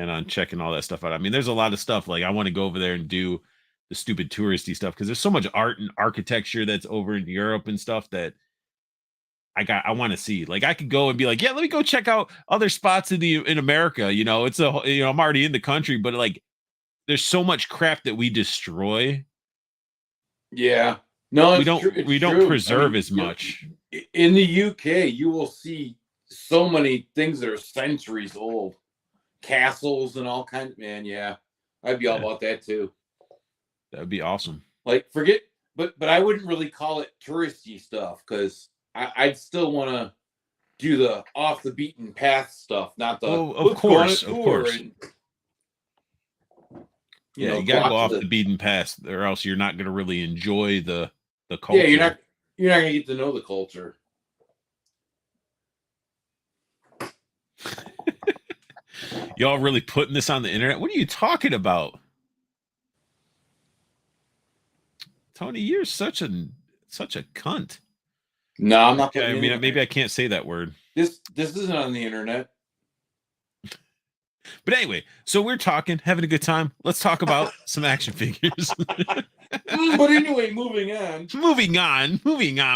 on checking all that stuff out. I mean, there's a lot of stuff. Like, I want to go over there and do the stupid touristy stuff, because there's so much art and architecture that's over in Europe and stuff that I want to see. Like, I could go and be like, yeah, let me go check out other spots in America. You know, I'm already in the country, but like, there's so much crap that we destroy. Yeah. No, we don't preserve as much. In the UK, you will see so many things that are centuries old. Castles and all kinds. Man, yeah. I'd be all about that too. That would be awesome. Like, but I wouldn't really call it touristy stuff, because I'd still want to do the off the beaten path stuff, not the of course. And, you gotta go off the beaten path, or else you're not gonna really enjoy the culture. Yeah, you're not gonna get to know the culture. Y'all really putting this on the internet? What are you talking about? Tony, you're such a cunt. No, I'm not. I mean, maybe I can't say that word. This isn't on the internet. But anyway, so we're talking, having a good time. Let's talk about some action figures. But anyway, moving on.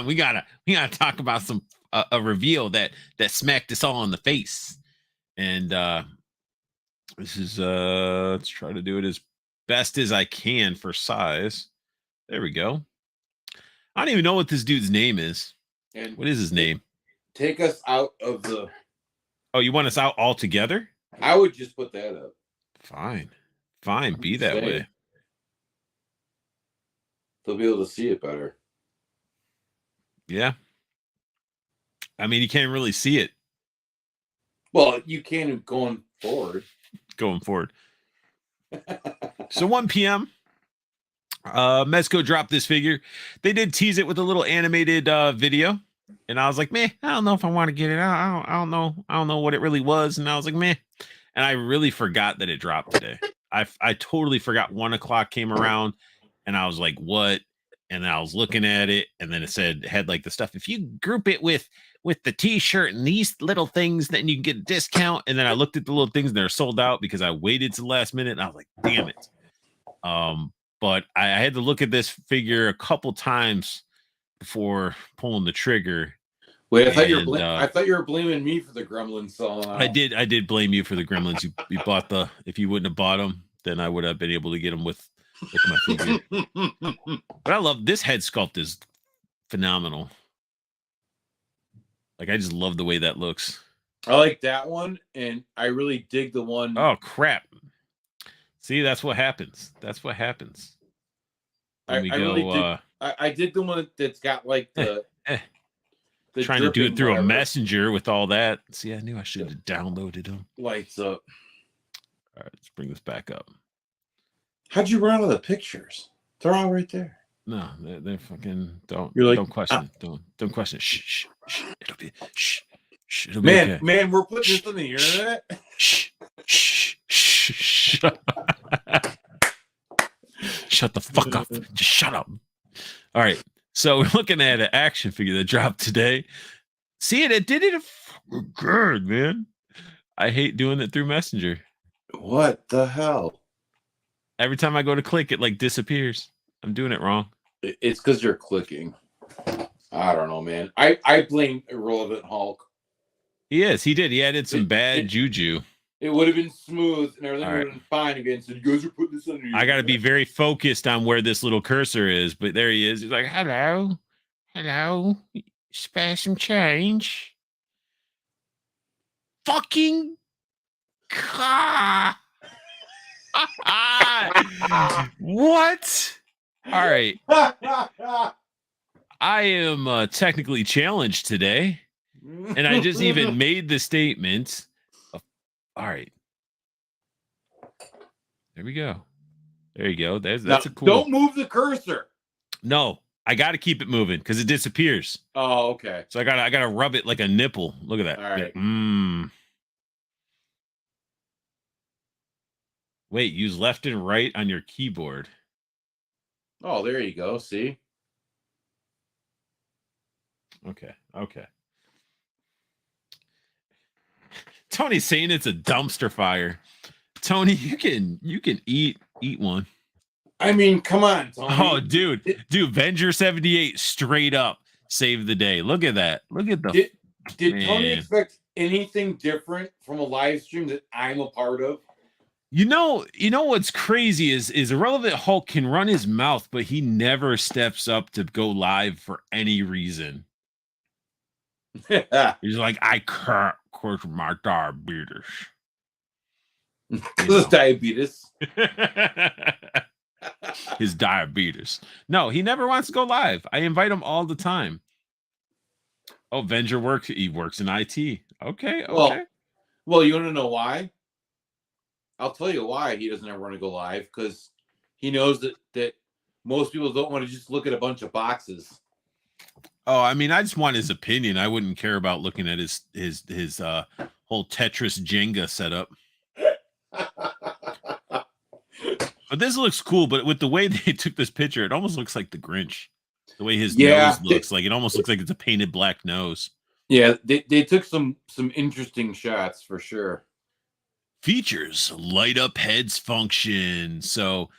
We gotta talk about some a reveal that smacked us all in the face. And this is let's try to do it as best as I can for size. There we go. I don't even know what this dude's name is. And what is his name? Take us out of the. Oh, you want us out altogether? I would just put that up. Fine. Be that way. They'll be able to see it better. Yeah. I mean, you can't really see it. Well, you can going forward. So 1 p.m. Mezco dropped this figure. They did tease it with a little animated video. And I was like, man, I don't know if I want to get it out. I don't know what it really was. And I was like, man. And I really forgot that it dropped today. I totally forgot. 1 o'clock came around and I was like, what? And then I was looking at it, and then it had like the stuff. If you group it with the t-shirt and these little things, then you can get a discount. And then I looked at the little things and they're sold out because I waited to the last minute. And I was like, damn it. But I had to look at this figure a couple times before pulling the trigger. Wait, I thought you were blaming me for the Gremlins selling out. I did blame you for the Gremlins. You bought if you wouldn't have bought them, then I would have been able to get them with my figure. But I love this head sculpt, is phenomenal. Like, I just love the way that looks. I like that one, and I really dig the one. Oh crap! See, that's what happens. That's what happens. When we really go. I dig the one that's got like the trying to do it through whatever. a messenger with all that. See, I knew I should have downloaded them. Lights up. All right, let's bring this back up. How'd you run out of the pictures? They're all right there. No, they're fucking don't. You're like, don't question. Don't question. Shh. It'll be. Shh. It'll be man, okay. man, we're putting this on the internet. Shh. Shut the fuck up. Just shut up. All right. So we're looking at an action figure that dropped today. See it did it good, man. I hate doing it through Messenger. What the hell? Every time I go to click, it like disappears. I'm doing it wrong. It's because you're clicking. I don't know, man. I blame Irrelevant Hulk. He did. He added some bad juju. It would have been smooth and everything would have been fine again. So you guys are putting this under your. I got to be very focused on where this little cursor is, but there he is. He's like, hello, spare some change. Fucking car. What? All right. I am technically challenged today, and I just even made the statement. All right. There we go. There you go. That's a cool. Don't move the cursor. No, I got to keep it moving because it disappears. Oh, okay. So I gotta rub it like a nipple. Look at that. All right. Wait, use left and right on your keyboard. Oh, there you go. See? Okay. Tony's saying it's a dumpster fire. Tony, you can eat one. I mean, come on, Tony. Oh, dude, Venger 78 straight up saved the day. Look at that. Look at the. Did Tony expect anything different from a live stream that I'm a part of? You know what's crazy is Irrelevant Hulk can run his mouth, but he never steps up to go live for any reason. He's like, I can't quit my diabetes. His diabetes. His diabetes. No, he never wants to go live. I invite him all the time. Oh, Venger works. He works in IT. Okay. Well, you want to know why? I'll tell you why he doesn't ever want to go live, because he knows that most people don't want to just look at a bunch of boxes. Oh, I mean, I just want his opinion. I wouldn't care about looking at his whole Tetris Jenga setup. But this looks cool. But with the way they took this picture, it almost looks like the Grinch. The way his nose looks, like it almost looks like it's a painted black nose. Yeah, they took some interesting shots for sure. Features light up heads function. So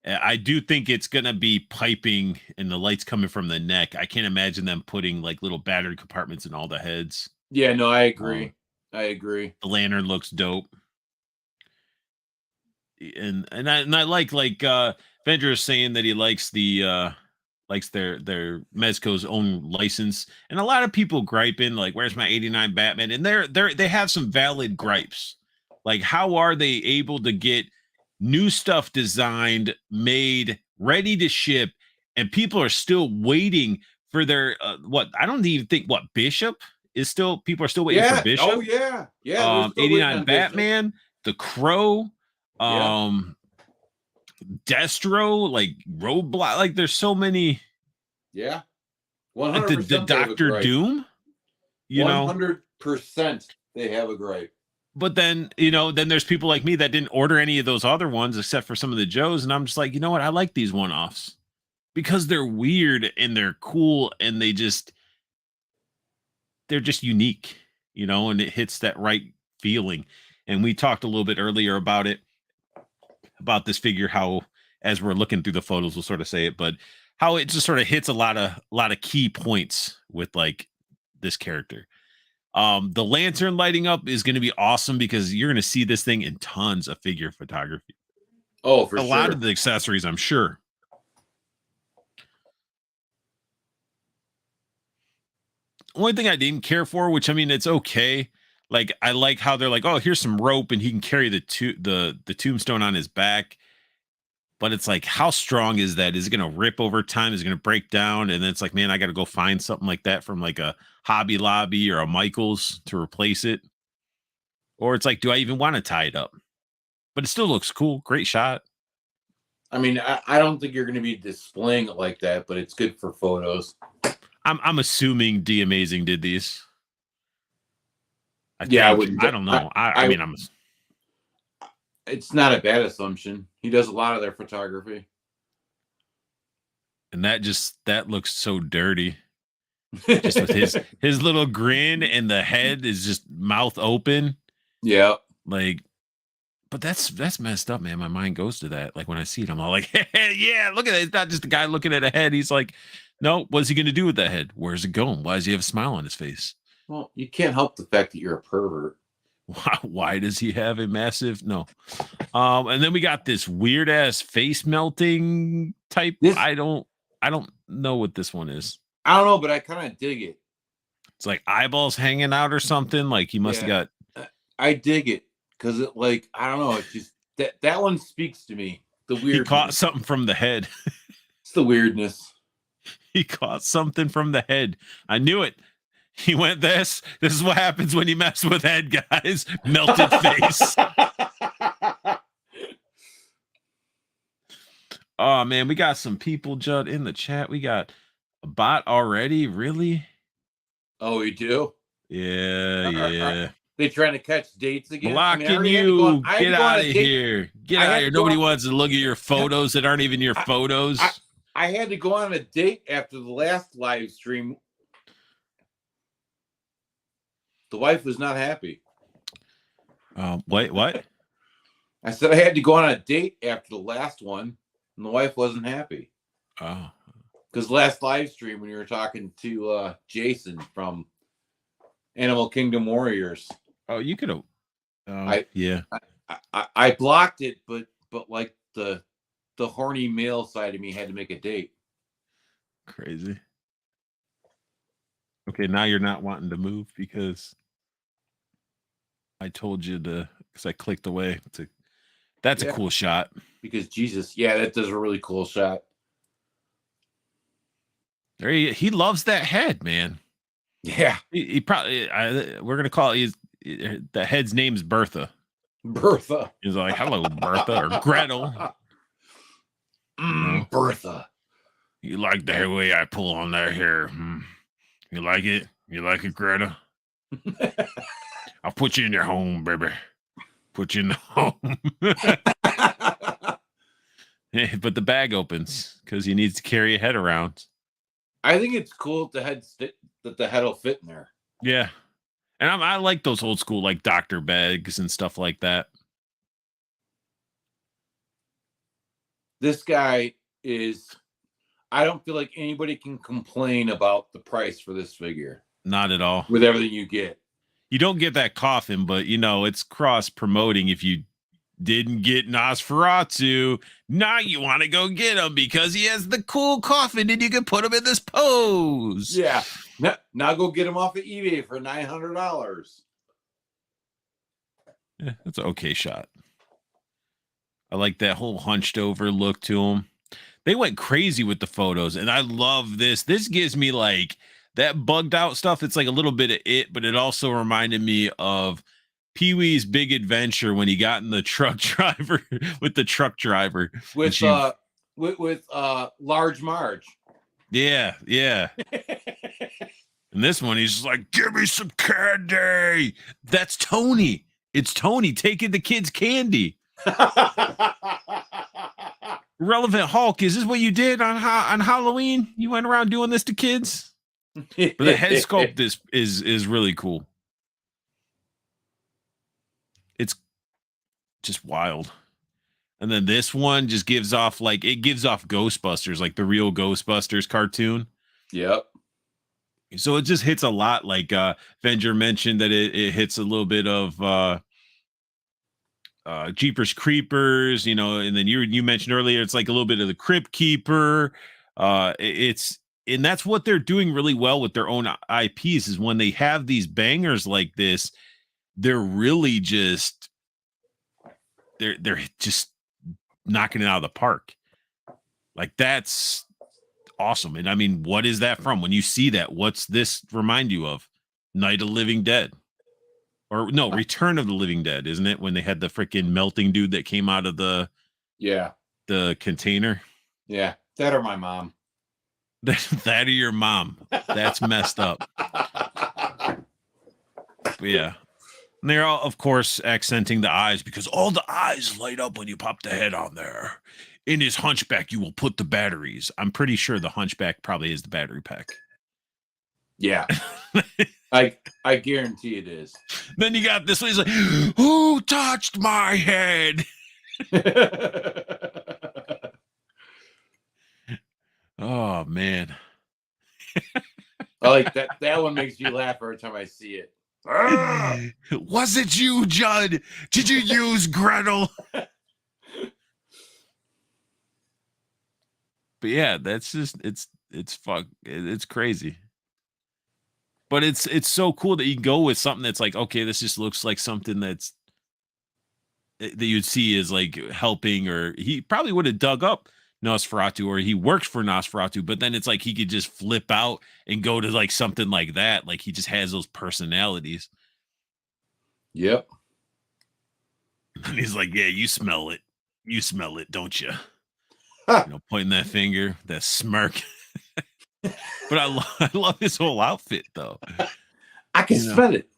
I do think it's gonna be piping and the lights coming from the neck. I can't imagine them putting like little battery compartments in all the heads. Yeah, no, I agree. The lantern looks dope. And I like Vendor is saying that he likes the likes their Mezco's own license, and a lot of people griping like, where's my 89 Batman? And they have some valid gripes. Like, how are they able to get new stuff designed, made, ready to ship, and people are still waiting for their I don't even think Bishop is still, people are still waiting for Bishop. Oh yeah. 89 Batman, Bishop. The Crow, Destro, like Roadblock, like there's so many. Yeah. 100%. Like the Doctor Doom, 100% they have a gripe. But then, then there's people like me that didn't order any of those other ones except for some of the Joes. And I'm just like, you know what? I like these one-offs because they're weird and they're cool and they're just unique, and it hits that right feeling. And we talked a little bit earlier about this figure, how, as we're looking through the photos, we'll sort of say it, but how it just sort of hits a lot of key points with like this character. The lantern lighting up is going to be awesome because you're going to see this thing in tons of figure photography. Oh, for sure. A lot of the accessories, I'm sure. One thing I didn't care for, which I mean, it's okay. Like I like how they're like, oh, here's some rope, and he can carry the tombstone on his back. But it's like, how strong is that? Is it going to rip over time? Is it going to break down? And then it's like, man, I got to go find something like that from like a Hobby Lobby or a Michaels to replace it. Or it's like, do I even want to tie it up? But it still looks cool. Great shot. I mean, I don't think you're going to be displaying it like that, but it's good for photos. I'm assuming D Amazing did these. I don't know. I mean, it's not a bad assumption. He does a lot of their photography. And that looks so dirty. Just with his little grin, and the head is just mouth open. Yeah. Like, but that's messed up, man. My mind goes to that. Like when I see it, I'm all like, hey, yeah, look at it. It's not just a guy looking at a head. He's like, no, what's he gonna do with that head? Where's it going? Why does he have a smile on his face? Well, you can't help the fact that you're a pervert. Why does he have a massive no? And then we got this weird ass face melting type. I don't know what this one is. I don't know, but I kind of dig it. It's like eyeballs hanging out or something. Like he must have got. I dig it because it, like, I don't know. It's just that one speaks to me. The weird. He caught something from the head. It's the weirdness. He caught something from the head. I knew it. He went this. This is what happens when you mess with head, guys. Melted face. Oh man, we got some people, Judd, in the chat. We got a bot already. Really? Oh, we do? Yeah. They trying to catch dates again? Blocking you. Get out of here. Get out of here. Nobody wants to look at your photos that aren't even your photos. I had to go on a date after the last live stream. The wife was not happy. Wait, what? I said I had to go on a date after the last one, and the wife wasn't happy. Oh. Because last live stream, when you were talking to Jason from Animal Kingdom Warriors. Oh, you could have. I blocked it, but like the horny male side of me had to make a date. Crazy. Okay, now you're not wanting to move because I told you to, because I clicked away. That's a cool shot. Because Jesus, that does a really cool shot. He loves that head, man. Yeah, he probably. We're gonna call it. The head's name's Bertha. Bertha. He's like, hello, Bertha, or Gretel. Bertha. You like the way I pull on that hair? You like it? You like it, Greta? I'll put you in your home, baby. Put you in the home. But the bag opens because he needs to carry a head around. I think it's cool that the head will fit in there. Yeah. And I like those old school, like doctor bags and stuff like that. This guy is, I don't feel like anybody can complain about the price for this figure. Not at all. With everything you get. You don't get that coffin, but it's cross promoting. If you didn't get Nosferatu, now you want to go get him because he has the cool coffin and you can put him in this pose. Yeah. Now go get him off of eBay for $900. Yeah, that's an okay shot. I like that whole hunched over look to him. They went crazy with the photos, and I love this. This gives me like that bugged out stuff. It's like a little bit of it, but it also reminded me of Pee-wee's Big Adventure when he got in the truck driver with the truck driver with Large Marge. Yeah. And this one, he's just like, give me some candy. That's Tony. It's Tony taking the kids' candy. Relevant Hulk, is this what you did on Halloween? You went around doing this to kids? But the head sculpt is really cool. It's just wild. And then this one just gives off Ghostbusters, like the real Ghostbusters cartoon. Yep. So it just hits a lot. Like Venger mentioned that it hits a little bit of Jeepers Creepers, and then you mentioned earlier it's like a little bit of the Crypt Keeper. It's and that's what they're doing really well with their own IPs is when they have these bangers like this, they're really just they're just knocking it out of the park. Like that's awesome. And I mean, what is that from? When you see that, what's this remind you of? Night of Living Dead. Or no, Return of the Living Dead, isn't it? When they had the freaking melting dude that came out of the container. Yeah, that or my mom. That or your mom. That's messed up. But yeah. And they're all, of course, accenting the eyes because all the eyes light up when you pop the head on there. In his hunchback, you will put the batteries. I'm pretty sure the hunchback probably is the battery pack. Yeah. I guarantee it is. Then you got this one. He's like, who touched my head? Oh, man. I like that. That one makes you laugh every time I see it. Was it you, Judd? Did you use Gretel? But yeah, that's just it's crazy. But it's so cool that you go with something that's like, okay, this just looks like something that you'd see is like helping, or he probably would have dug up Nosferatu, or he worked for Nosferatu, but then it's like he could just flip out and go to like something like that. Like he just has those personalities. Yep. And he's like, yeah, you smell it. You smell it, don't you? Pointing that finger, that smirk. But I love his whole outfit, though. I can smell it.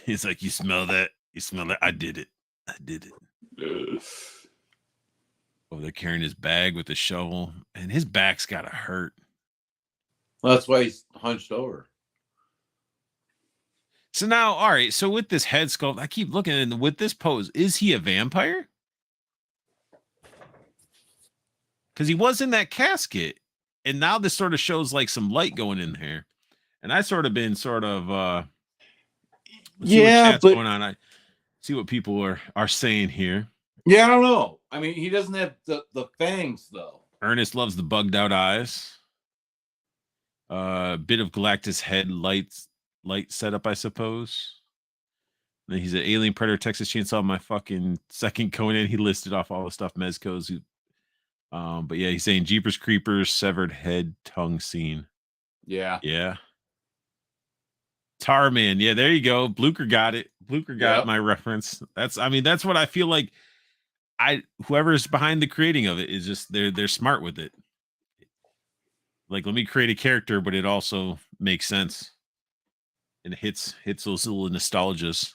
He's like, you smell that? You smell that? I did it. I did it. Oh, they're carrying his bag with the shovel, and his back's got to hurt. Well, that's why he's hunched over. So now, all right. So with this head sculpt, I keep looking at it, with this pose, is he a vampire? Because he was in that casket, and now this sort of shows like some light going in there. And I sort of been sort of what's going on. I see what people are saying here. Yeah, I don't know. I mean, he doesn't have the fangs though. Ernest loves the bugged out eyes. Bit of Galactus head light setup, I suppose. And he's an Alien Predator, Texas Chainsaw. My fucking second Conan. He listed off all the stuff Mezco's. But yeah, he's saying Jeepers Creepers, severed head, tongue scene. Yeah. Yeah. Tarman. Yeah, there you go. Blucher got it. Blucher got my reference. That's what I feel like. Whoever's behind the creating of it is just they're smart with it. Like, let me create a character, but it also makes sense. And it hits those little nostalgias.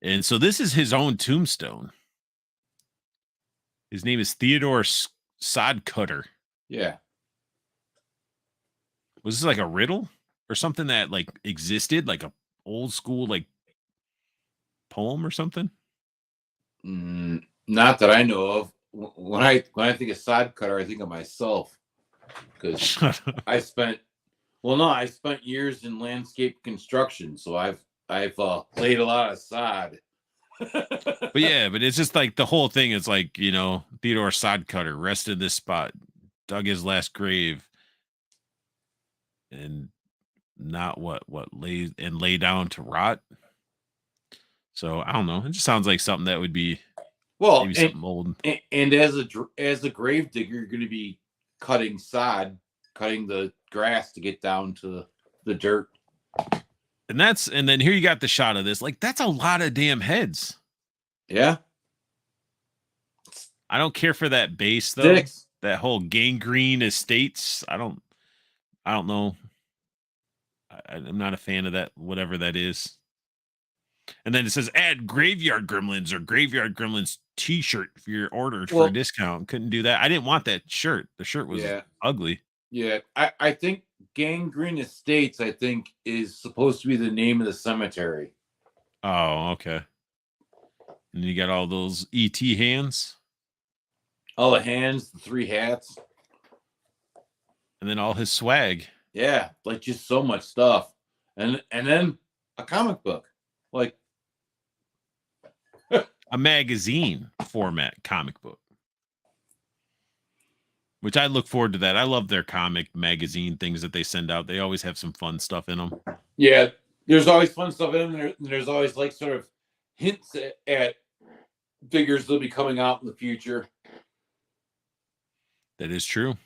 And so this is his own tombstone. His name is Theodore Sodcutter. Yeah. Was this like a riddle or something that like existed, like a old school like poem or something? Not that I know of. When I think of Sodcutter, I think of myself, because I spent years in landscape construction, so I've played a lot of sod. But it's just like the whole thing is like, Theodore Sodcutter rested this spot, dug his last grave, and not lay down to rot. So I don't know. It just sounds like something that would be maybe something old. And as a grave digger, you're going to be cutting sod, cutting the grass to get down to the dirt. And then here you got the shot of this. Like, that's a lot of damn heads. Yeah. I don't care for that base though. Six. That whole gangrene estates. I don't know. I'm not a fan of that, whatever that is. And then it says add Graveyard Gremlins or Graveyard Gremlins t-shirt for your order for a discount. Couldn't do that. I didn't want that shirt. The shirt was ugly. Yeah. I think Gangrene Estates, is supposed to be the name of the cemetery. Oh, okay. And you got all those ET hands. All the hands, the 3 hats. And then all his swag. Yeah, like just so much stuff. And then a comic book. Like a magazine format comic book. which I look forward to that. I love their comic magazine things that they send out. They always have some fun stuff in them. Yeah, there's always fun stuff in them. There's always like sort of hints at figures that'll be coming out in the future. That is true.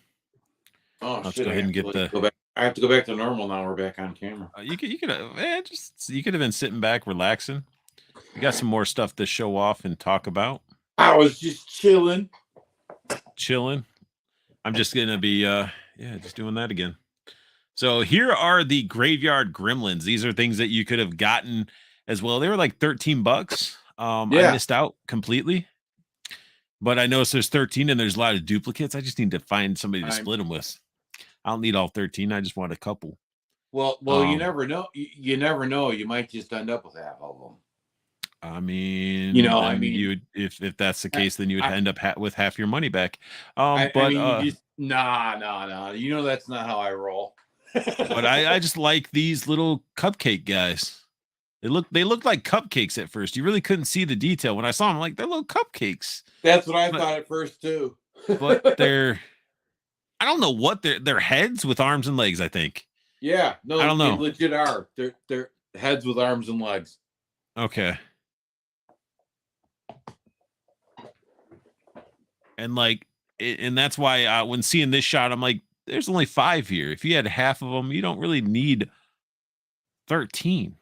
Oh, let's go ahead and get go back. I have to go back to normal now. We're back on camera. You could you could have been sitting back relaxing. You got some more stuff to show off and talk about. I was just chilling. I'm just gonna be just doing that again. So here are the Graveyard Gremlins. These are things that you could have gotten as well. They were like $13. I missed out completely. But I noticed there's 13 and there's a lot of duplicates. I just need to find somebody to split them with. I don't need all 13. I just want a couple. Well, you never know. You never know. You might just end up with half of them. I mean, you would, if that's the case, then you would end up with half your money back. Nah. You know that's not how I roll. But I just like these little cupcake guys. They look like cupcakes at first. You really couldn't see the detail. When I saw them, I'm like, they're little cupcakes. That's what I thought at first too. But I don't know what they're heads with arms and legs, I think. Yeah, no, I don't know. They legit are. They're heads with arms and legs. Okay. And and that's why when seeing this shot, I'm like, there's only 5 here. If you had half of them, you don't really need 13.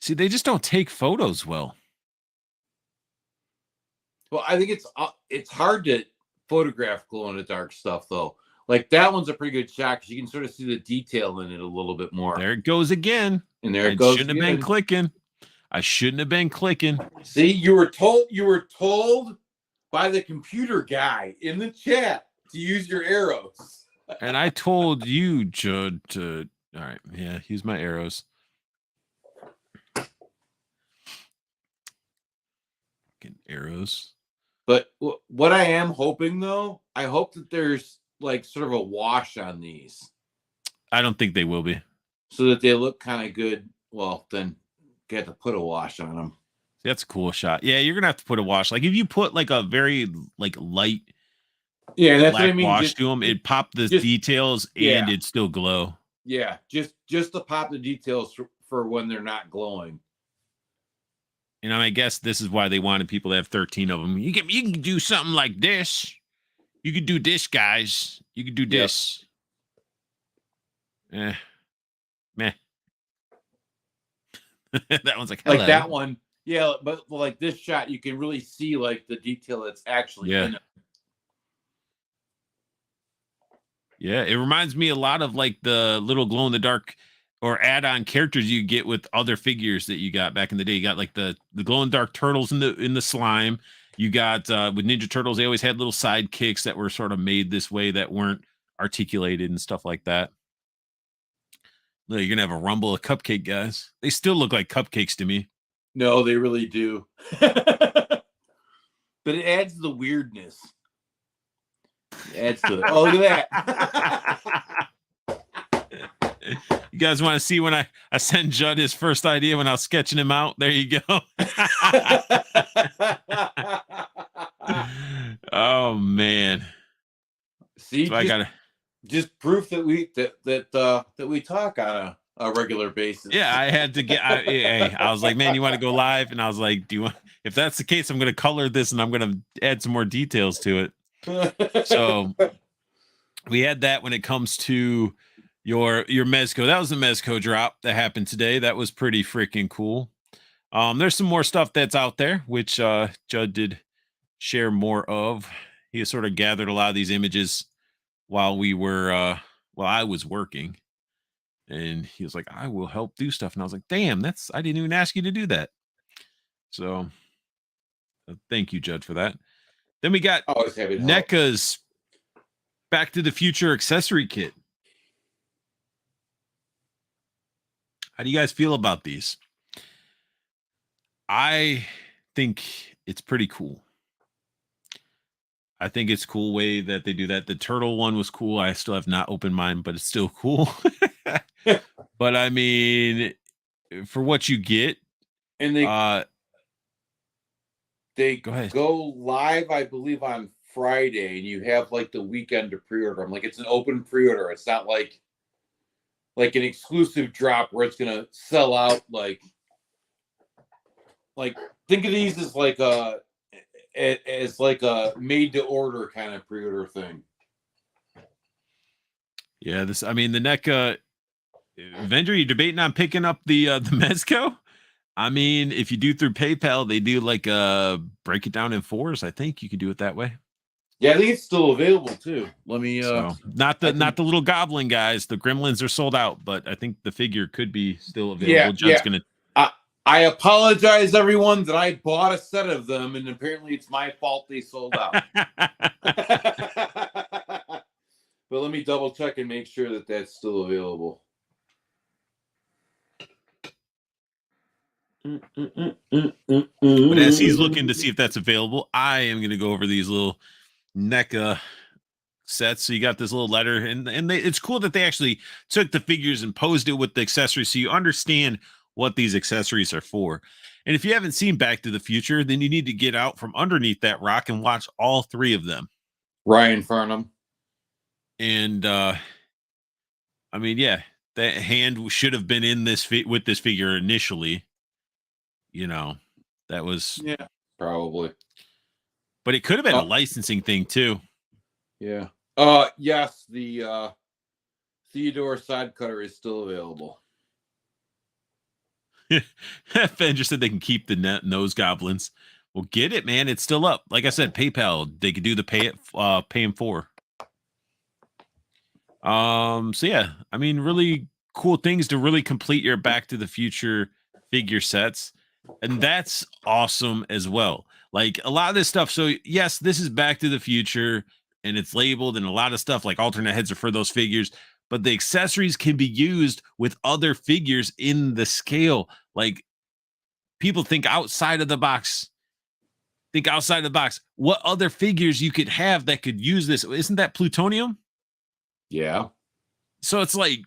See, they just don't take photos well. Well, I think it's hard to photograph glow in the dark stuff though. Like that one's a pretty good shot because you can sort of see the detail in it a little bit more. There it goes again. And there it goes. Shouldn't have been clicking. I shouldn't have been clicking. See, you were told by the computer guy in the chat to use your arrows. And I told you, Judd, to all right, use my arrows. Arrows. But what I am hoping though, I hope that there's like sort of a wash on these. I don't think they will be. So that they look kind of good. Well, then you have to put a wash on them. That's a cool shot. Yeah, you're gonna have to put a wash. Like if you put like a very light, that's what I mean. Wash to them, it'd pop the details and it'd still glow. Yeah, just to pop the details for when they're not glowing. You know, I guess this is why they wanted people to have 13 of them. You can do something like this. You could do this, guys. You could do this. Meh. That one's like, hello. Like that one. Yeah, but like this shot, you can really see like the detail that's actually in it. Yeah, it reminds me a lot of like the little glow in the dark or add-on characters you get with other figures that you got back in the day. You got like the glow-in-the-dark turtles in the slime. You got with Ninja Turtles, they always had little sidekicks that were sort of made this way that weren't articulated and stuff like that. Look, you're gonna have a rumble of cupcake guys. They still look like cupcakes to me. No, they really do. But it adds the weirdness. It adds to it. Oh, look at that. You guys want to see when I sent Judd his first idea when I was sketching him out? There you go. Oh man. See, so I gotta just proof that we talk on a regular basis. Yeah, I had to get. I was like, man, you want to go live? And I was like, do you want? If that's the case, I'm going to color this and I'm going to add some more details to it. So we had that when it comes to your Mezco. That was a Mezco drop that happened today. That was pretty freaking cool. There's some more stuff that's out there, which Judd did share more of. He sort of gathered a lot of these images while I was working. And he was like, I will help do stuff. And I was like, damn, I didn't even ask you to do that. So thank you, Judd, for that. Then we got NECA's Back to the Future accessory kit. How do you guys feel about these? I think it's pretty cool. I think it's a cool way that they do that. The turtle one was cool. I still have not opened mine, but it's still cool. But I mean, for what you get, and they Go ahead. go live, I believe, on Friday, and you have like the weekend to pre-order them. Like it's an open pre-order. It's not like an exclusive drop where it's gonna sell out. Like think of these as like a made to order kind of pre-order thing. Yeah, I mean, the NECA vendor, you debating on picking up the Mezco? I mean, if you do through PayPal, they do like break it down in fours. I think you can do it that way. Yeah, I think it's still available too. Let me so not the little goblin guys. The gremlins are sold out, but I think the figure could be still available. Judd's gonna. I apologize, everyone, that I bought a set of them, and apparently it's my fault they sold out. But let me double check and make sure that that's still available. But as he's looking to see if that's available, I am going to go over these little NECA sets. So you got this little letter, and it's cool that they actually took the figures and posed it with the accessories, so you understand what these accessories are for. And if you haven't seen Back to the Future, then you need to get out from underneath that rock and watch all three of them. Ryan Farnham. And I mean, yeah, that hand should have been in this with this figure initially. You know, that was probably. But it could have been a licensing thing too. Yeah. Yes, the Theodore side cutter is still available. Fender said they can keep the nose goblins. Well, get it, man. It's still up. Like I said, PayPal, they could do the pay him for. So yeah, I mean, really cool things to really complete your Back to the Future figure sets. And that's awesome as well. Like a lot of this stuff. So yes, this is Back to the Future and it's labeled, and a lot of stuff like alternate heads are for those figures, but the accessories can be used with other figures in the scale. Like people think outside of the box. Think outside the box. What other figures you could have that could use this? Isn't that plutonium? Yeah. So it's like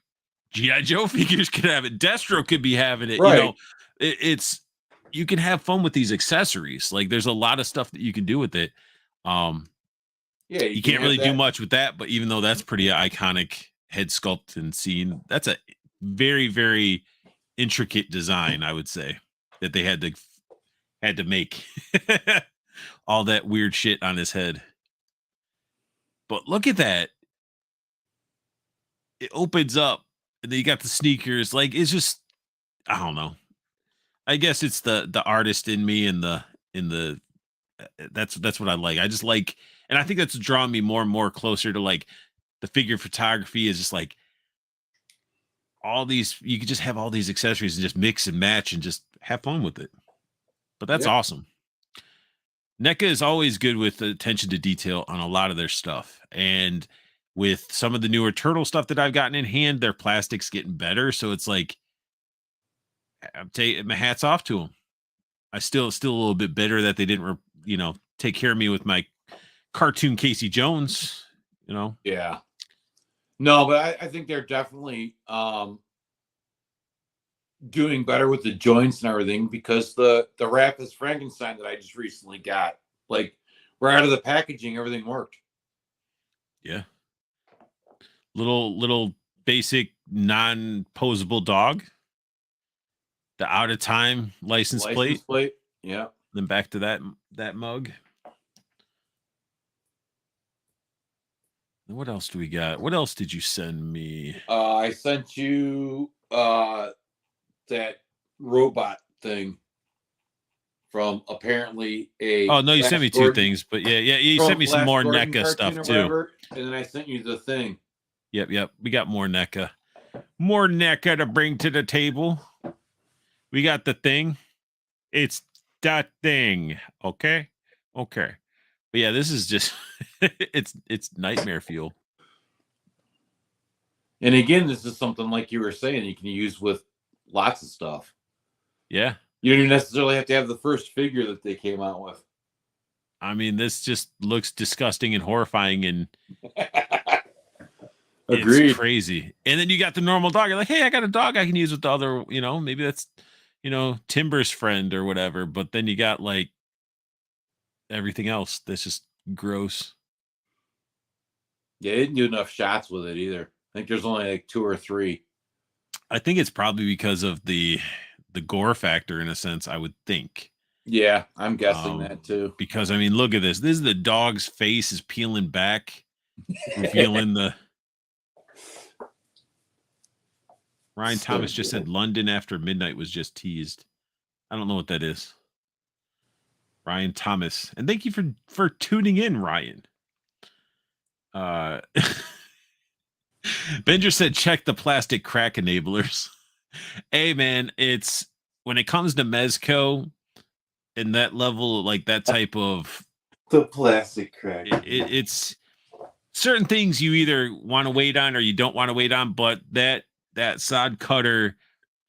G.I. Joe figures could have it. Destro could be having it. Right. You know, it's you can have fun with these accessories. Like there's a lot of stuff that you can do with it. Yeah, you can't really do much with that, but even though that's pretty iconic head sculpt and scene, that's a very, very intricate design, I would say, that they had to make all that weird shit on his head. But look at that. It opens up and then you got the sneakers. Like it's just, I don't know. I guess it's the artist in me and that's what I like. I just like, and I think that's drawn me more and more closer to like the figure photography is just like all these, you could just have all these accessories and just mix and match and just have fun with it. But that's awesome. NECA is always good with attention to detail on a lot of their stuff. And with some of the newer turtle stuff that I've gotten in hand, their plastic's getting better. So it's like, I'm taking my hats off to them. I still a little bit bitter that they didn't, take care of me with my cartoon Casey Jones, Yeah. No, but I think they're definitely doing better with the joints and everything, because the Rapis Frankenstein that I just recently got, like right out of the packaging, everything worked. Yeah. Little basic non-posable dog. The out of time license plate. Yeah. Then back to that mug. What else do we got? What else did you send me? I sent you that robot thing from apparently a. Oh no, you sent me two things, but yeah, you sent me some more NECA stuff too. And then I sent you the thing. Yep. We got more NECA. More NECA to bring to the table. We got the thing. It's that thing. Okay. But yeah, this is just it's nightmare fuel. And again, this is something like you were saying, you can use with lots of stuff. Yeah. You don't even necessarily have to have the first figure that they came out with. I mean, this just looks disgusting and horrifying and Agreed. It's crazy. And then you got the normal dog. You're like, hey, I got a dog I can use with the other, maybe that's, Timber's friend or whatever. But then you got like everything else that's just gross. Yeah, they didn't do enough shots with it either. I think there's only like 2 or 3. I think it's probably because of the gore factor, in a sense, I would think. Yeah, I'm guessing that too. Because I mean, look at this. This is the dog's face is peeling back, revealing the. Ryan Thomas just said London After Midnight was just teased. I don't know what that is. Ryan Thomas, and thank you for tuning in, Ryan. Benjer said, check the plastic crack enablers. Hey man, it's when it comes to Mezco and that level, like that type of the plastic crack. It's certain things you either want to wait on or you don't want to wait on, but that sod cutter,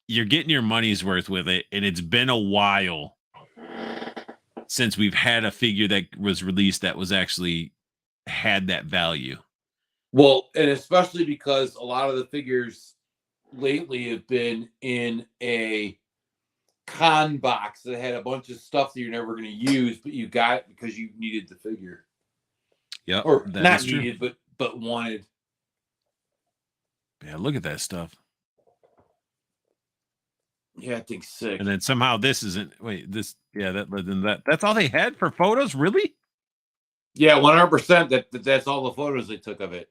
you're getting your money's worth with it, and it's been a while since we've had a figure that was released that was actually had that value. Well, and especially because a lot of the figures lately have been in a con box that had a bunch of stuff that you're never going to use, but you got it because you needed the figure. Yeah, or not needed, but wanted. Yeah, look at that stuff. Yeah, I think sick. And then somehow this isn't. Wait, this. Yeah, that's all they had for photos. Really? Yeah, 100%. That's all the photos they took of it.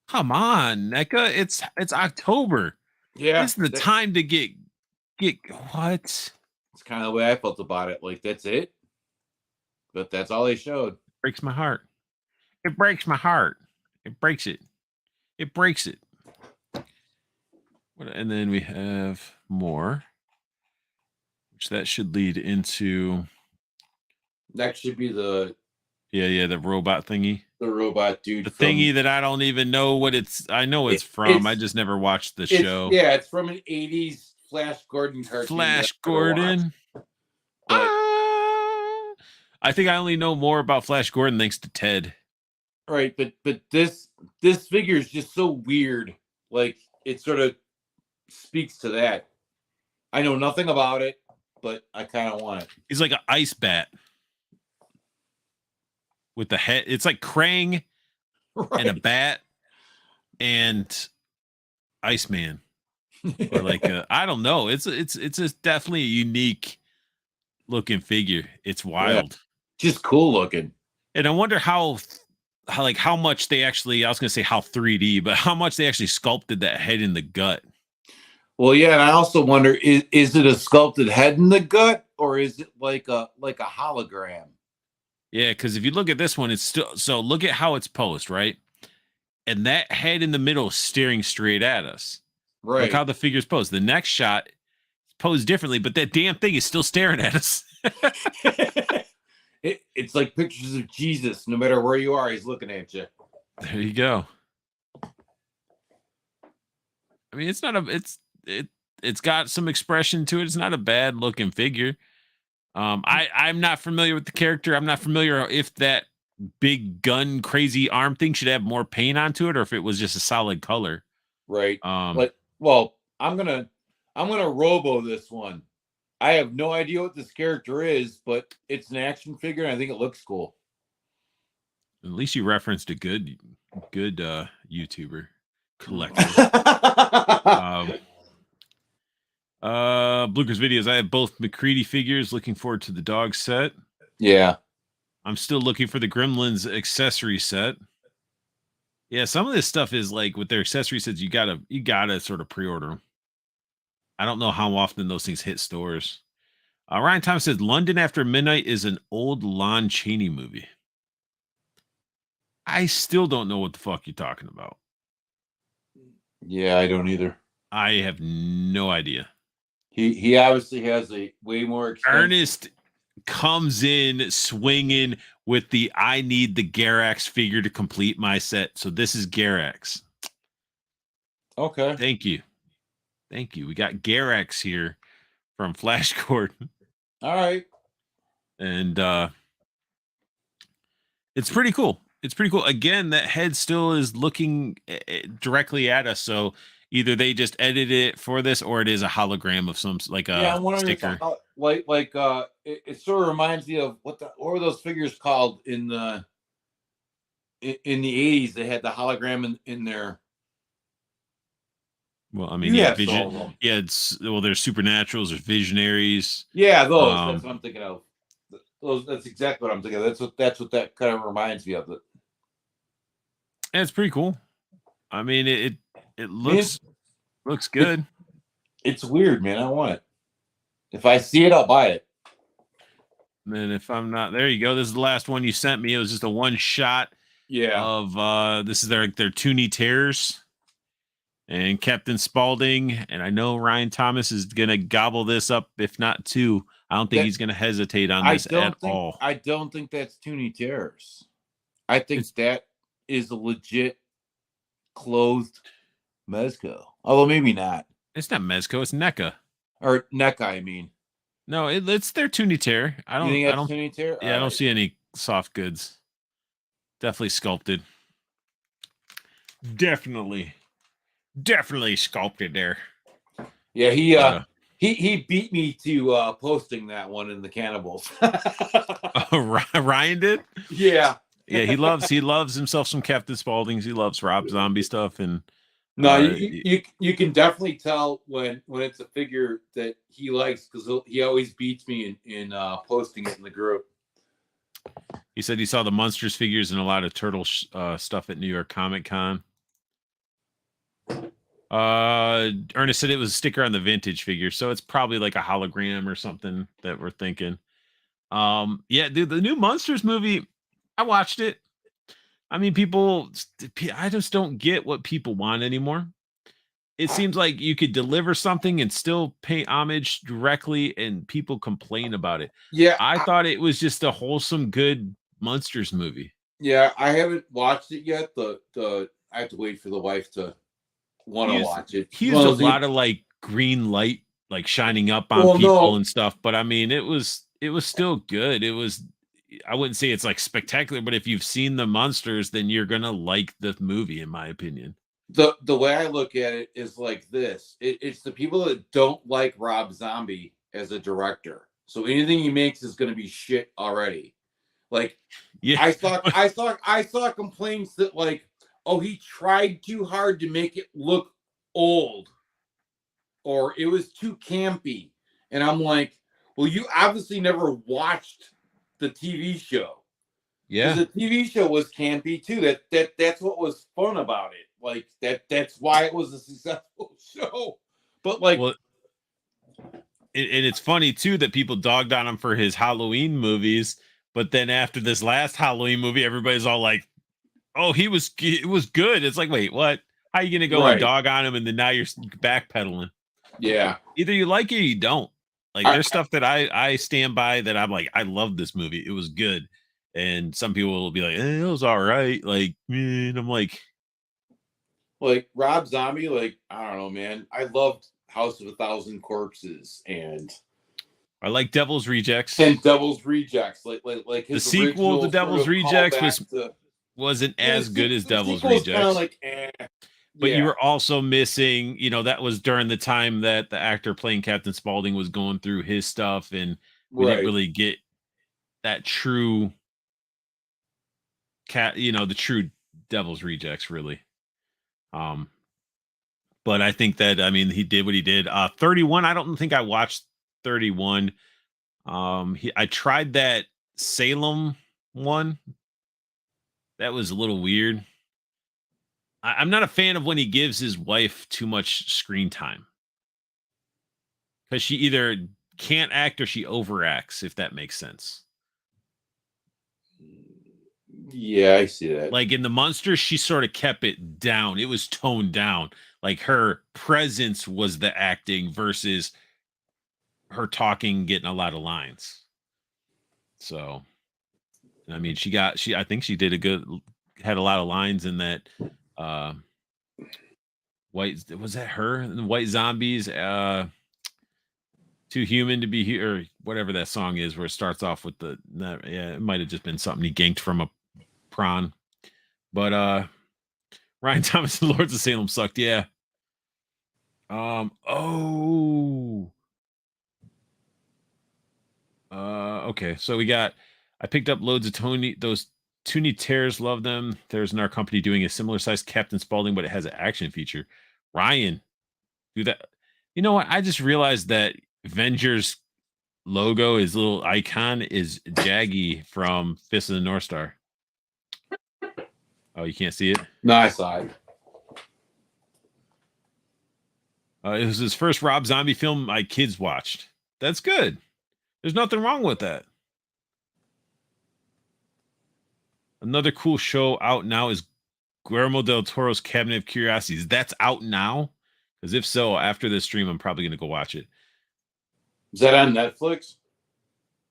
Come on, NECA. It's October. Yeah, this is the time to get what? It's kind of the way I felt about it. Like, that's it. But that's all they showed. Breaks my heart. It breaks my heart. It breaks it. It breaks it. And then we have more, which that should lead into. That should be the. Yeah, the robot thingy. The robot dude. The thingy that I don't even know what it's. I know it's from. I just never watched the show. Yeah, it's from an 80s Flash Gordon cartoon. Flash Gordon. I think I only know more about Flash Gordon thanks to Ted. Right, but this figure is just so weird. Like, it sort of speaks to that. I know nothing about it, but I kind of want it. He's like an ice bat with the head. It's like Krang and a bat and Iceman. Or like I don't know. It's definitely a unique looking figure. It's wild. Yeah, just cool looking. And I wonder how much they actually, I was going to say how 3D, but how much they actually sculpted that head in the gut. Well, yeah, and I also wonder, is it a sculpted head in the gut, or is it like a hologram? Yeah, because if you look at this one, it's still, so look at how it's posed, right? And that head in the middle is staring straight at us. Right. Look how the figure's posed. The next shot is posed differently, but that damn thing is still staring at us. It's like pictures of Jesus. No matter where you are, he's looking at you. There you go. I mean, it's not it's got some expression to it. It's not a bad looking figure. I'm not familiar with the character. I'm not familiar if that big gun crazy arm thing should have more paint onto it, or if it was just a solid color. Right. But well, I'm gonna robo this one. I have no idea what this character is, but it's an action figure, and I think it looks cool. At least you referenced a good YouTuber collector. Blucher's videos. I have both McCready figures. Looking forward to the dog set. Yeah. I'm still looking for the Gremlins accessory set. Yeah, some of this stuff is like with their accessory sets, you gotta sort of pre-order them. I don't know how often those things hit stores. Ryan Thomas says London After Midnight is an old Lon Chaney movie. I still don't know what the fuck you're talking about. Yeah, I don't either. I have no idea. He obviously has a way more expensive... Ernest comes in swinging with the I need the Garax figure to complete my set. So this is Garax. Okay. Thank you. We got Garax here from Flash Gordon. All right. And it's pretty cool. Again, that head still is looking directly at us. So either they just edited it for this or it is a hologram of some like a I'm wondering sticker. It sort of reminds me of what were those figures called in the 80s? They had the hologram in there. Well, I mean, yeah, vision. Yeah, there's supernaturals, there's visionaries. Yeah, those. That's what I'm thinking of. That's exactly what I'm thinking of. That's what that kind of reminds me of. And it's pretty cool. I mean, it looks good. It's weird, man. I want it. If I see it, I'll buy it. And if I'm not, there you go. This is the last one you sent me. It was just a one shot. Yeah. Of this is their Toonie Terrors and Captain Spaulding, and I know Ryan Thomas is gonna gobble this up, if not two. I don't think he's gonna hesitate on this at all. I don't think that's Toonie Terrors. I think that is a legit clothed Mezco. Although maybe not. It's not Mezco. It's NECA. Or NECA, I mean. No, it's their Toonie Terror. I don't. You think that's Toonie Terror? Yeah, I don't see any soft goods. Definitely sculpted. Definitely sculpted there. Yeah, he beat me to posting that one in the Cannibals. Ryan did? Yeah. Yeah, he loves himself some Captain Spauldings. He loves Rob Zombie stuff. And no, you can definitely tell when it's a figure that he likes, because he always beats me in posting it in the group. He said he saw the Monsters figures and a lot of Turtle stuff at New York Comic Con. Ernest said it was a sticker on the vintage figure, so it's probably like a hologram or something that we're thinking. Yeah, dude, the new Monsters movie, I watched it. I mean, I just don't get what people want anymore. It seems like you could deliver something and still pay homage directly, and people complain about it. Yeah, I thought it was just a wholesome, good Monsters movie. Yeah, I haven't watched it yet. I have to wait for the wife to want to watch it. He used a lot of like green light, like shining up on people and stuff. But I mean, it was still good. I wouldn't say it's like spectacular, but if you've seen the Monsters, then you're gonna like the movie, in my opinion. The way I look at it is like this: it's the people that don't like Rob Zombie as a director. So anything he makes is going to be shit already. Like, yeah, I saw complaints that like, oh, he tried too hard to make it look old, or it was too campy, and I'm like, well, you obviously never watched the TV show. Yeah, the TV show was campy too. That's what was fun about it. Like that's why it was a successful show. But like, and it's funny too that people dogged on him for his Halloween movies, but then after this last Halloween movie, everybody's all like, "Oh, it was good." It's like, wait, what? How are you gonna go and dog on him, and then now you're backpedaling? Yeah, either you like it or you don't. Like, there's stuff that I stand by that I'm like, I love this movie. It was good. And some people will be like, it was all right. Like, and I'm like Rob Zombie, like, I don't know, man. I loved House of a Thousand Corpses, and I like Devil's Rejects. And Devil's Rejects. Like the sequel to Devil's Rejects wasn't as good as Devil's Rejects. Like, but you were also missing, that was during the time that the actor playing Captain Spaulding was going through his stuff, and we didn't really get that true the true Devil's Rejects, really. But I think that, I mean, he did what he did. 31, I don't think I watched 31. I tried that Salem one. That was a little weird. I'm not a fan of when he gives his wife too much screen time, because she either can't act or she overacts, if that makes sense. Yeah, I see that. Like in the Monsters, she sort of kept it down. It was toned down. Like her presence was the acting versus her talking, getting a lot of lines. So, I mean, I think she did had a lot of lines in that. Was that her? White Zombies, Too Human to Be Here, or whatever that song is, where it starts off with it might have just been something he ganked from a prawn. But Ryan Thomas and Lords of Salem sucked. Yeah. Okay. So I picked up loads of those Toonie Tears, love them. There's another company doing a similar size Captain Spaulding, but it has an action feature. Ryan, do that. You know what? I just realized that Avengers logo, his little icon, is Jaggy from Fist of the North Star. Oh, you can't see it? No, I saw it. It was his first Rob Zombie film my kids watched. That's good. There's nothing wrong with that. Another cool show out now is Guillermo del Toro's Cabinet of Curiosities. That's out now? Because if so, after this stream, I'm probably going to go watch it. Is that on Netflix?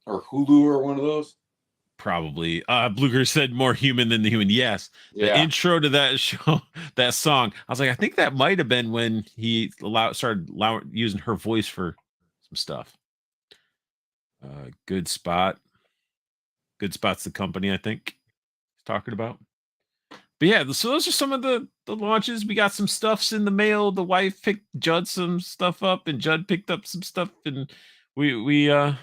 Or Hulu or one of those? Probably. Bluger said more human than the human. Yes. The intro to that show, that song, I was like, I think that might have been when he started using her voice for some stuff. Good Spot. Good Spot's the company, I think he's talking about. But yeah, so those are some of the launches. We got some stuffs in the mail. The wife picked Judd some stuff up, and Judd picked up some stuff, and we got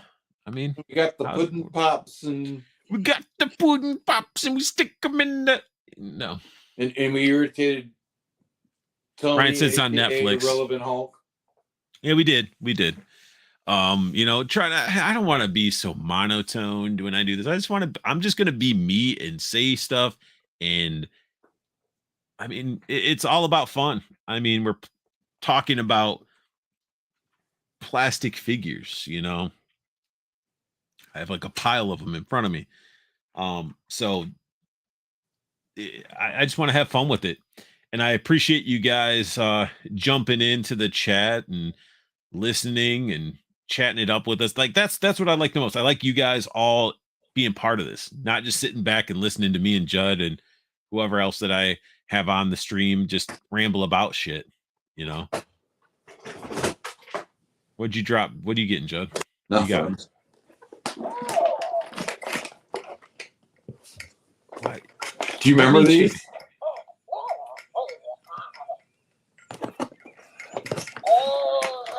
the pudding pops, and we got the pudding pops, and we stick them in the and we irritated Tony. Ryan says it's on Netflix. Irrelevant Hulk. Yeah, we did. I don't want to be so monotoned when I do this. I'm just gonna be me and say stuff, and it's all about fun. We're talking about plastic figures, I have like a pile of them in front of me. So I just want to have fun with it. And I appreciate you guys jumping into the chat and listening and chatting it up with us. Like that's what I like the most. I like you guys all being part of this, not just sitting back and listening to me and Judd and whoever else that I have on the stream just ramble about shit, What'd you drop? What are you getting, Judd? Nothing. You got? What? Do you remember these?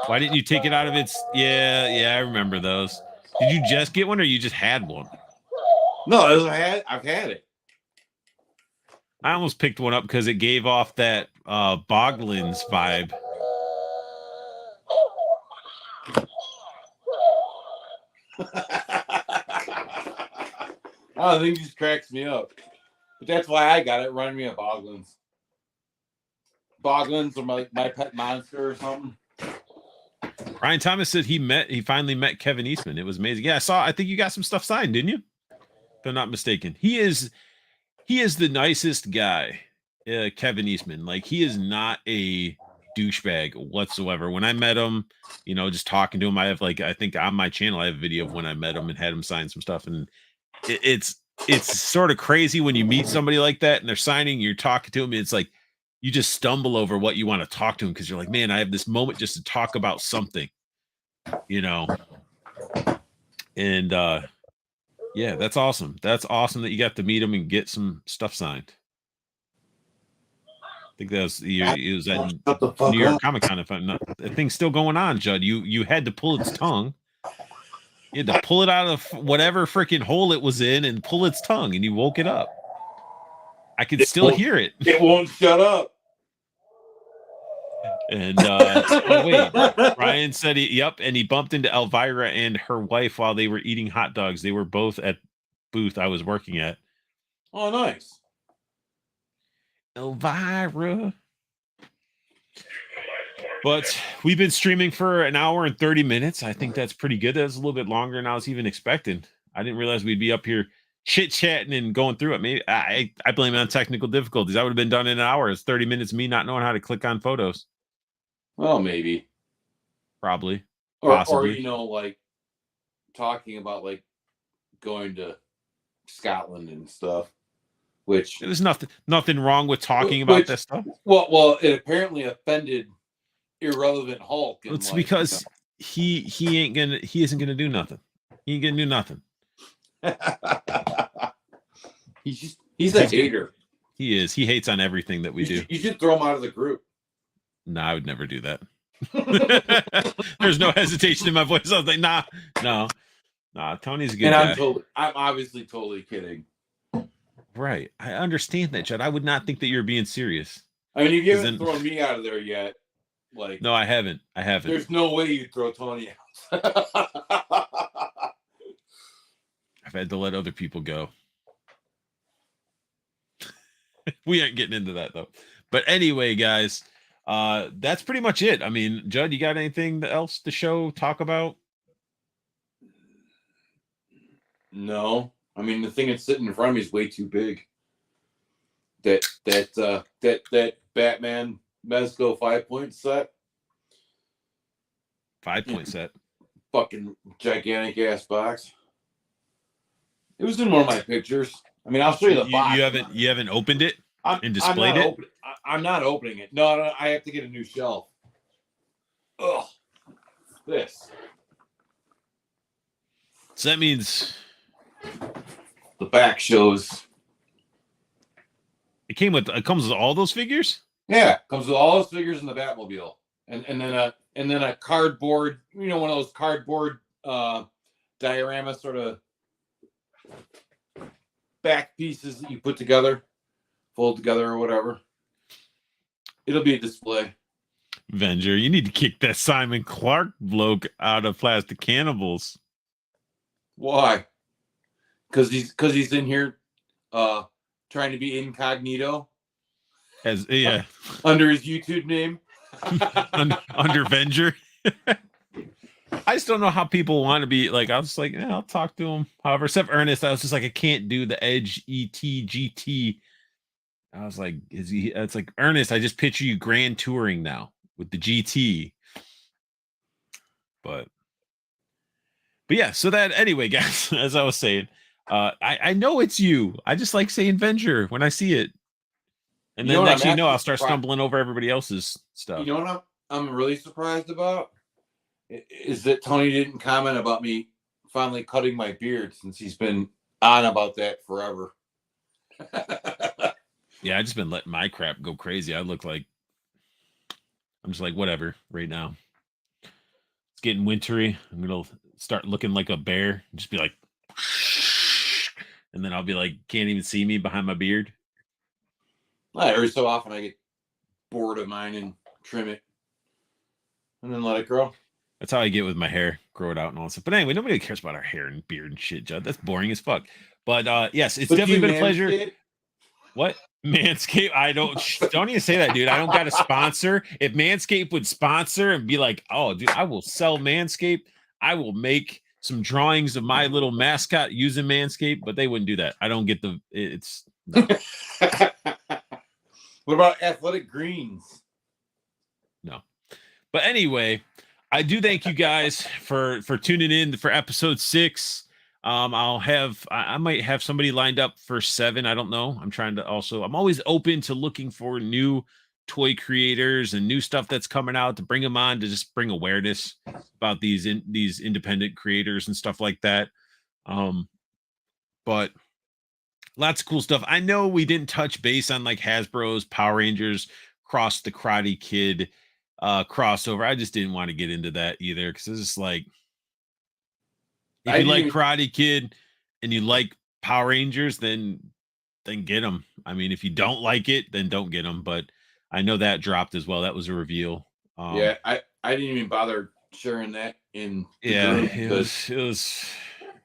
Why didn't you take it out of its? Yeah, I remember those. Did you just get one, or you just had one? No, I've had it. I almost picked one up because it gave off that Boglins vibe. I think he just cracks me up. But that's why I got it. Running me of Boglins. Boglins are my pet monster or something. Ryan Thomas said he finally met Kevin Eastman. It was amazing. Yeah, I think you got some stuff signed, didn't you? If I'm not mistaken. He is the nicest guy, Kevin Eastman. Like, he is not a douchebag whatsoever. When I met him, just talking to him, I think on my channel I have a video of when I met him and had him sign some stuff, and it's sort of crazy when you meet somebody like that and they're signing, you're talking to him, and it's like you just stumble over what you want to talk to him because you're like, man, I have this moment just to talk about something, and yeah, that's awesome. That's awesome that you got to meet him and get some stuff signed. I think that was at New York Comic Con. If I'm not, the thing's still going on, Judd. You had to pull its tongue. You had to pull it out of whatever freaking hole it was in and pull its tongue, and you woke it up. I could still hear it. It won't shut up. And wait, Ryan said and he bumped into Elvira and her wife while they were eating hot dogs. They were both at booth I was working at. Oh, nice. Elvira. But we've been streaming for an hour and 30 minutes. I think that's pretty good. That's a little bit longer than I was even expecting. I didn't realize we'd be up here chit-chatting and going through it. Maybe I blame it on technical difficulties. I would have been done in an hour. It's 30 minutes of me not knowing how to click on photos. Well, maybe. Probably. Or talking about going to Scotland and stuff. Which there's nothing wrong with talking about that stuff. Well, it apparently offended Irrelevant Hulk. It's because he isn't gonna do nothing. He ain't gonna do nothing. he's a hater. He is. He hates on everything that we do. You should throw him out of the group. No, I would never do that. There's no hesitation in my voice. I was like, nah. Tony's a good guy. I'm obviously totally kidding. Right. I understand that, Judd. I would not think that you're being serious. I mean, if you haven't thrown me out of there yet, like, no, I haven't. There's no way you'd throw Tony out. I've had to let other people go. We aren't getting into that though. But anyway, guys, that's pretty much it. I mean, Judd, you got anything else to talk about? No. I mean, the thing that's sitting in front of me is way too big. That Batman Mezco 5-point set. 5-point set. Fucking gigantic ass box. It was in one of my pictures. I mean, I'll show you the box. You haven't opened it and displayed it? I'm not opening it. No, I have to get a new shelf. Ugh. This. So that means the back shows. It comes with all those figures? Yeah, it comes with all those figures in the Batmobile. And then a cardboard, one of those cardboard diorama sort of back pieces that you put together, fold together or whatever. It'll be a display. Avenger, you need to kick that Simon Clark bloke out of Plastic Cannibals. Why? Because he's in here trying to be incognito. Under his YouTube name. under Avenger. I just don't know how people want to be like. I was like, yeah, I'll talk to him. However, except Ernest, I was just like, I can't do the Edge GT. I was like, it's like, Ernest, I just picture you grand touring now with the GT. But yeah, so that anyway, guys, as I was saying, I know it's you. I just like saying Avenger when I see it. And then next thing you know, I'll start stumbling over everybody else's stuff. You know what I'm really surprised about? Is that Tony didn't comment about me finally cutting my beard, since he's been on about that forever. Yeah, I just been letting my crap go crazy. I'm just like, whatever right now. It's getting wintry. I'm going to start looking like a bear and just be like, and then I'll be like, can't even see me behind my beard. Every so often I get bored of mine and trim it and then let it grow. That's how I get with my hair, grow it out and all that stuff. But anyway, nobody cares about our hair and beard and shit, Judd. That's boring as fuck. But yes, it's definitely been a pleasure. What? Manscaped? Don't even say that, dude. I don't got a sponsor. If Manscaped would sponsor and be like, oh, dude, I will sell Manscaped. I will make some drawings of my little mascot using Manscaped, but they wouldn't do that. I don't get no. What about Athletic Greens? No. But anyway, I do thank you guys for tuning in for episode 6. I might have somebody lined up for 7. I don't know. I'm always open to looking for new toy creators and new stuff that's coming out to bring them on, to just bring awareness about these independent creators and stuff like that. But lots of cool stuff. I know we didn't touch base on like Hasbro's Power Rangers Cross the Karate Kid crossover. I just didn't want to get into that either, because it's just like, if you like Karate Kid and you like Power Rangers, then get them. I mean, if you don't like it, then don't get them. But I know that dropped as well. That was a reveal. Yeah, I didn't even bother sharing that in. It was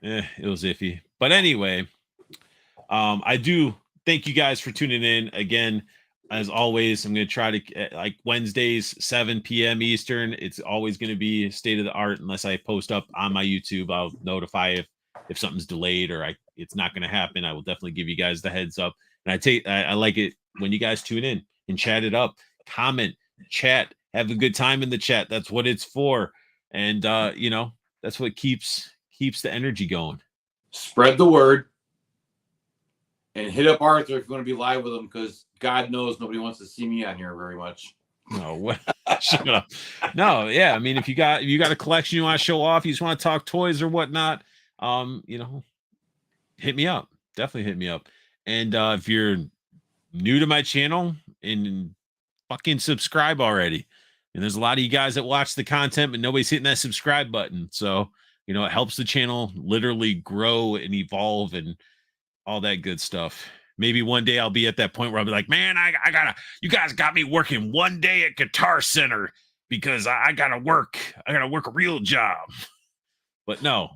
iffy. But anyway, I do thank you guys for tuning in again. As always, I'm going to try to, like Wednesdays, 7 p.m. Eastern. It's always going to be state of the art unless I post up on my YouTube. I'll notify if something's delayed or it's not going to happen. I will definitely give you guys the heads up. And I like it when you guys tune in and chat it up, comment, chat, have a good time in the chat. That's what it's for. And that's what keeps the energy going. Spread the word. And hit up Arthur if you want to be live with him, because God knows nobody wants to see me on here very much. No, what? Shut up. No, yeah. I mean, if you got a collection you want to show off, you just want to talk toys or whatnot, hit me up. Definitely hit me up. And if you're new to my channel, and fucking subscribe already. And there's a lot of you guys that watch the content, but nobody's hitting that subscribe button. So, you know, it helps the channel literally grow and evolve and all that good stuff. Maybe one day I'll be at that point where I'll be like, man, I gotta, you guys got me working one day at Guitar Center because I gotta work a real job. But no,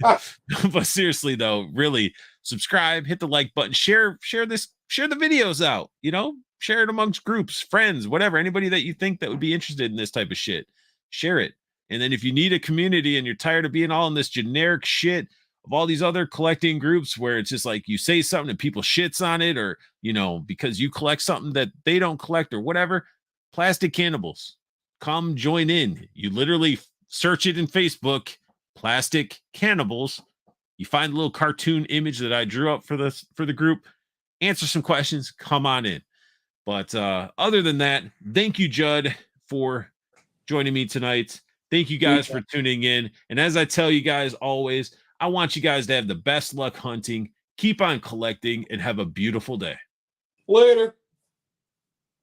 but seriously though, really subscribe, hit the like button, share the videos out, you know, share it amongst groups, friends, whatever, anybody that you think that would be interested in this type of shit, share it. And then if you need a community and you're tired of being all in this generic shit of all these other collecting groups where it's just like you say something and people shits on it, or, you know, because you collect something that they don't collect or whatever, Plastic Cannibals, come join in. You literally search it in Facebook, Plastic Cannibals. You find a little cartoon image that I drew up for the group, answer some questions, come on in. But other than that, thank you, Judd, for joining me tonight. Thank you guys for tuning in. And as I tell you guys always, I want you guys to have the best luck hunting, keep on collecting, and have a beautiful day. Later.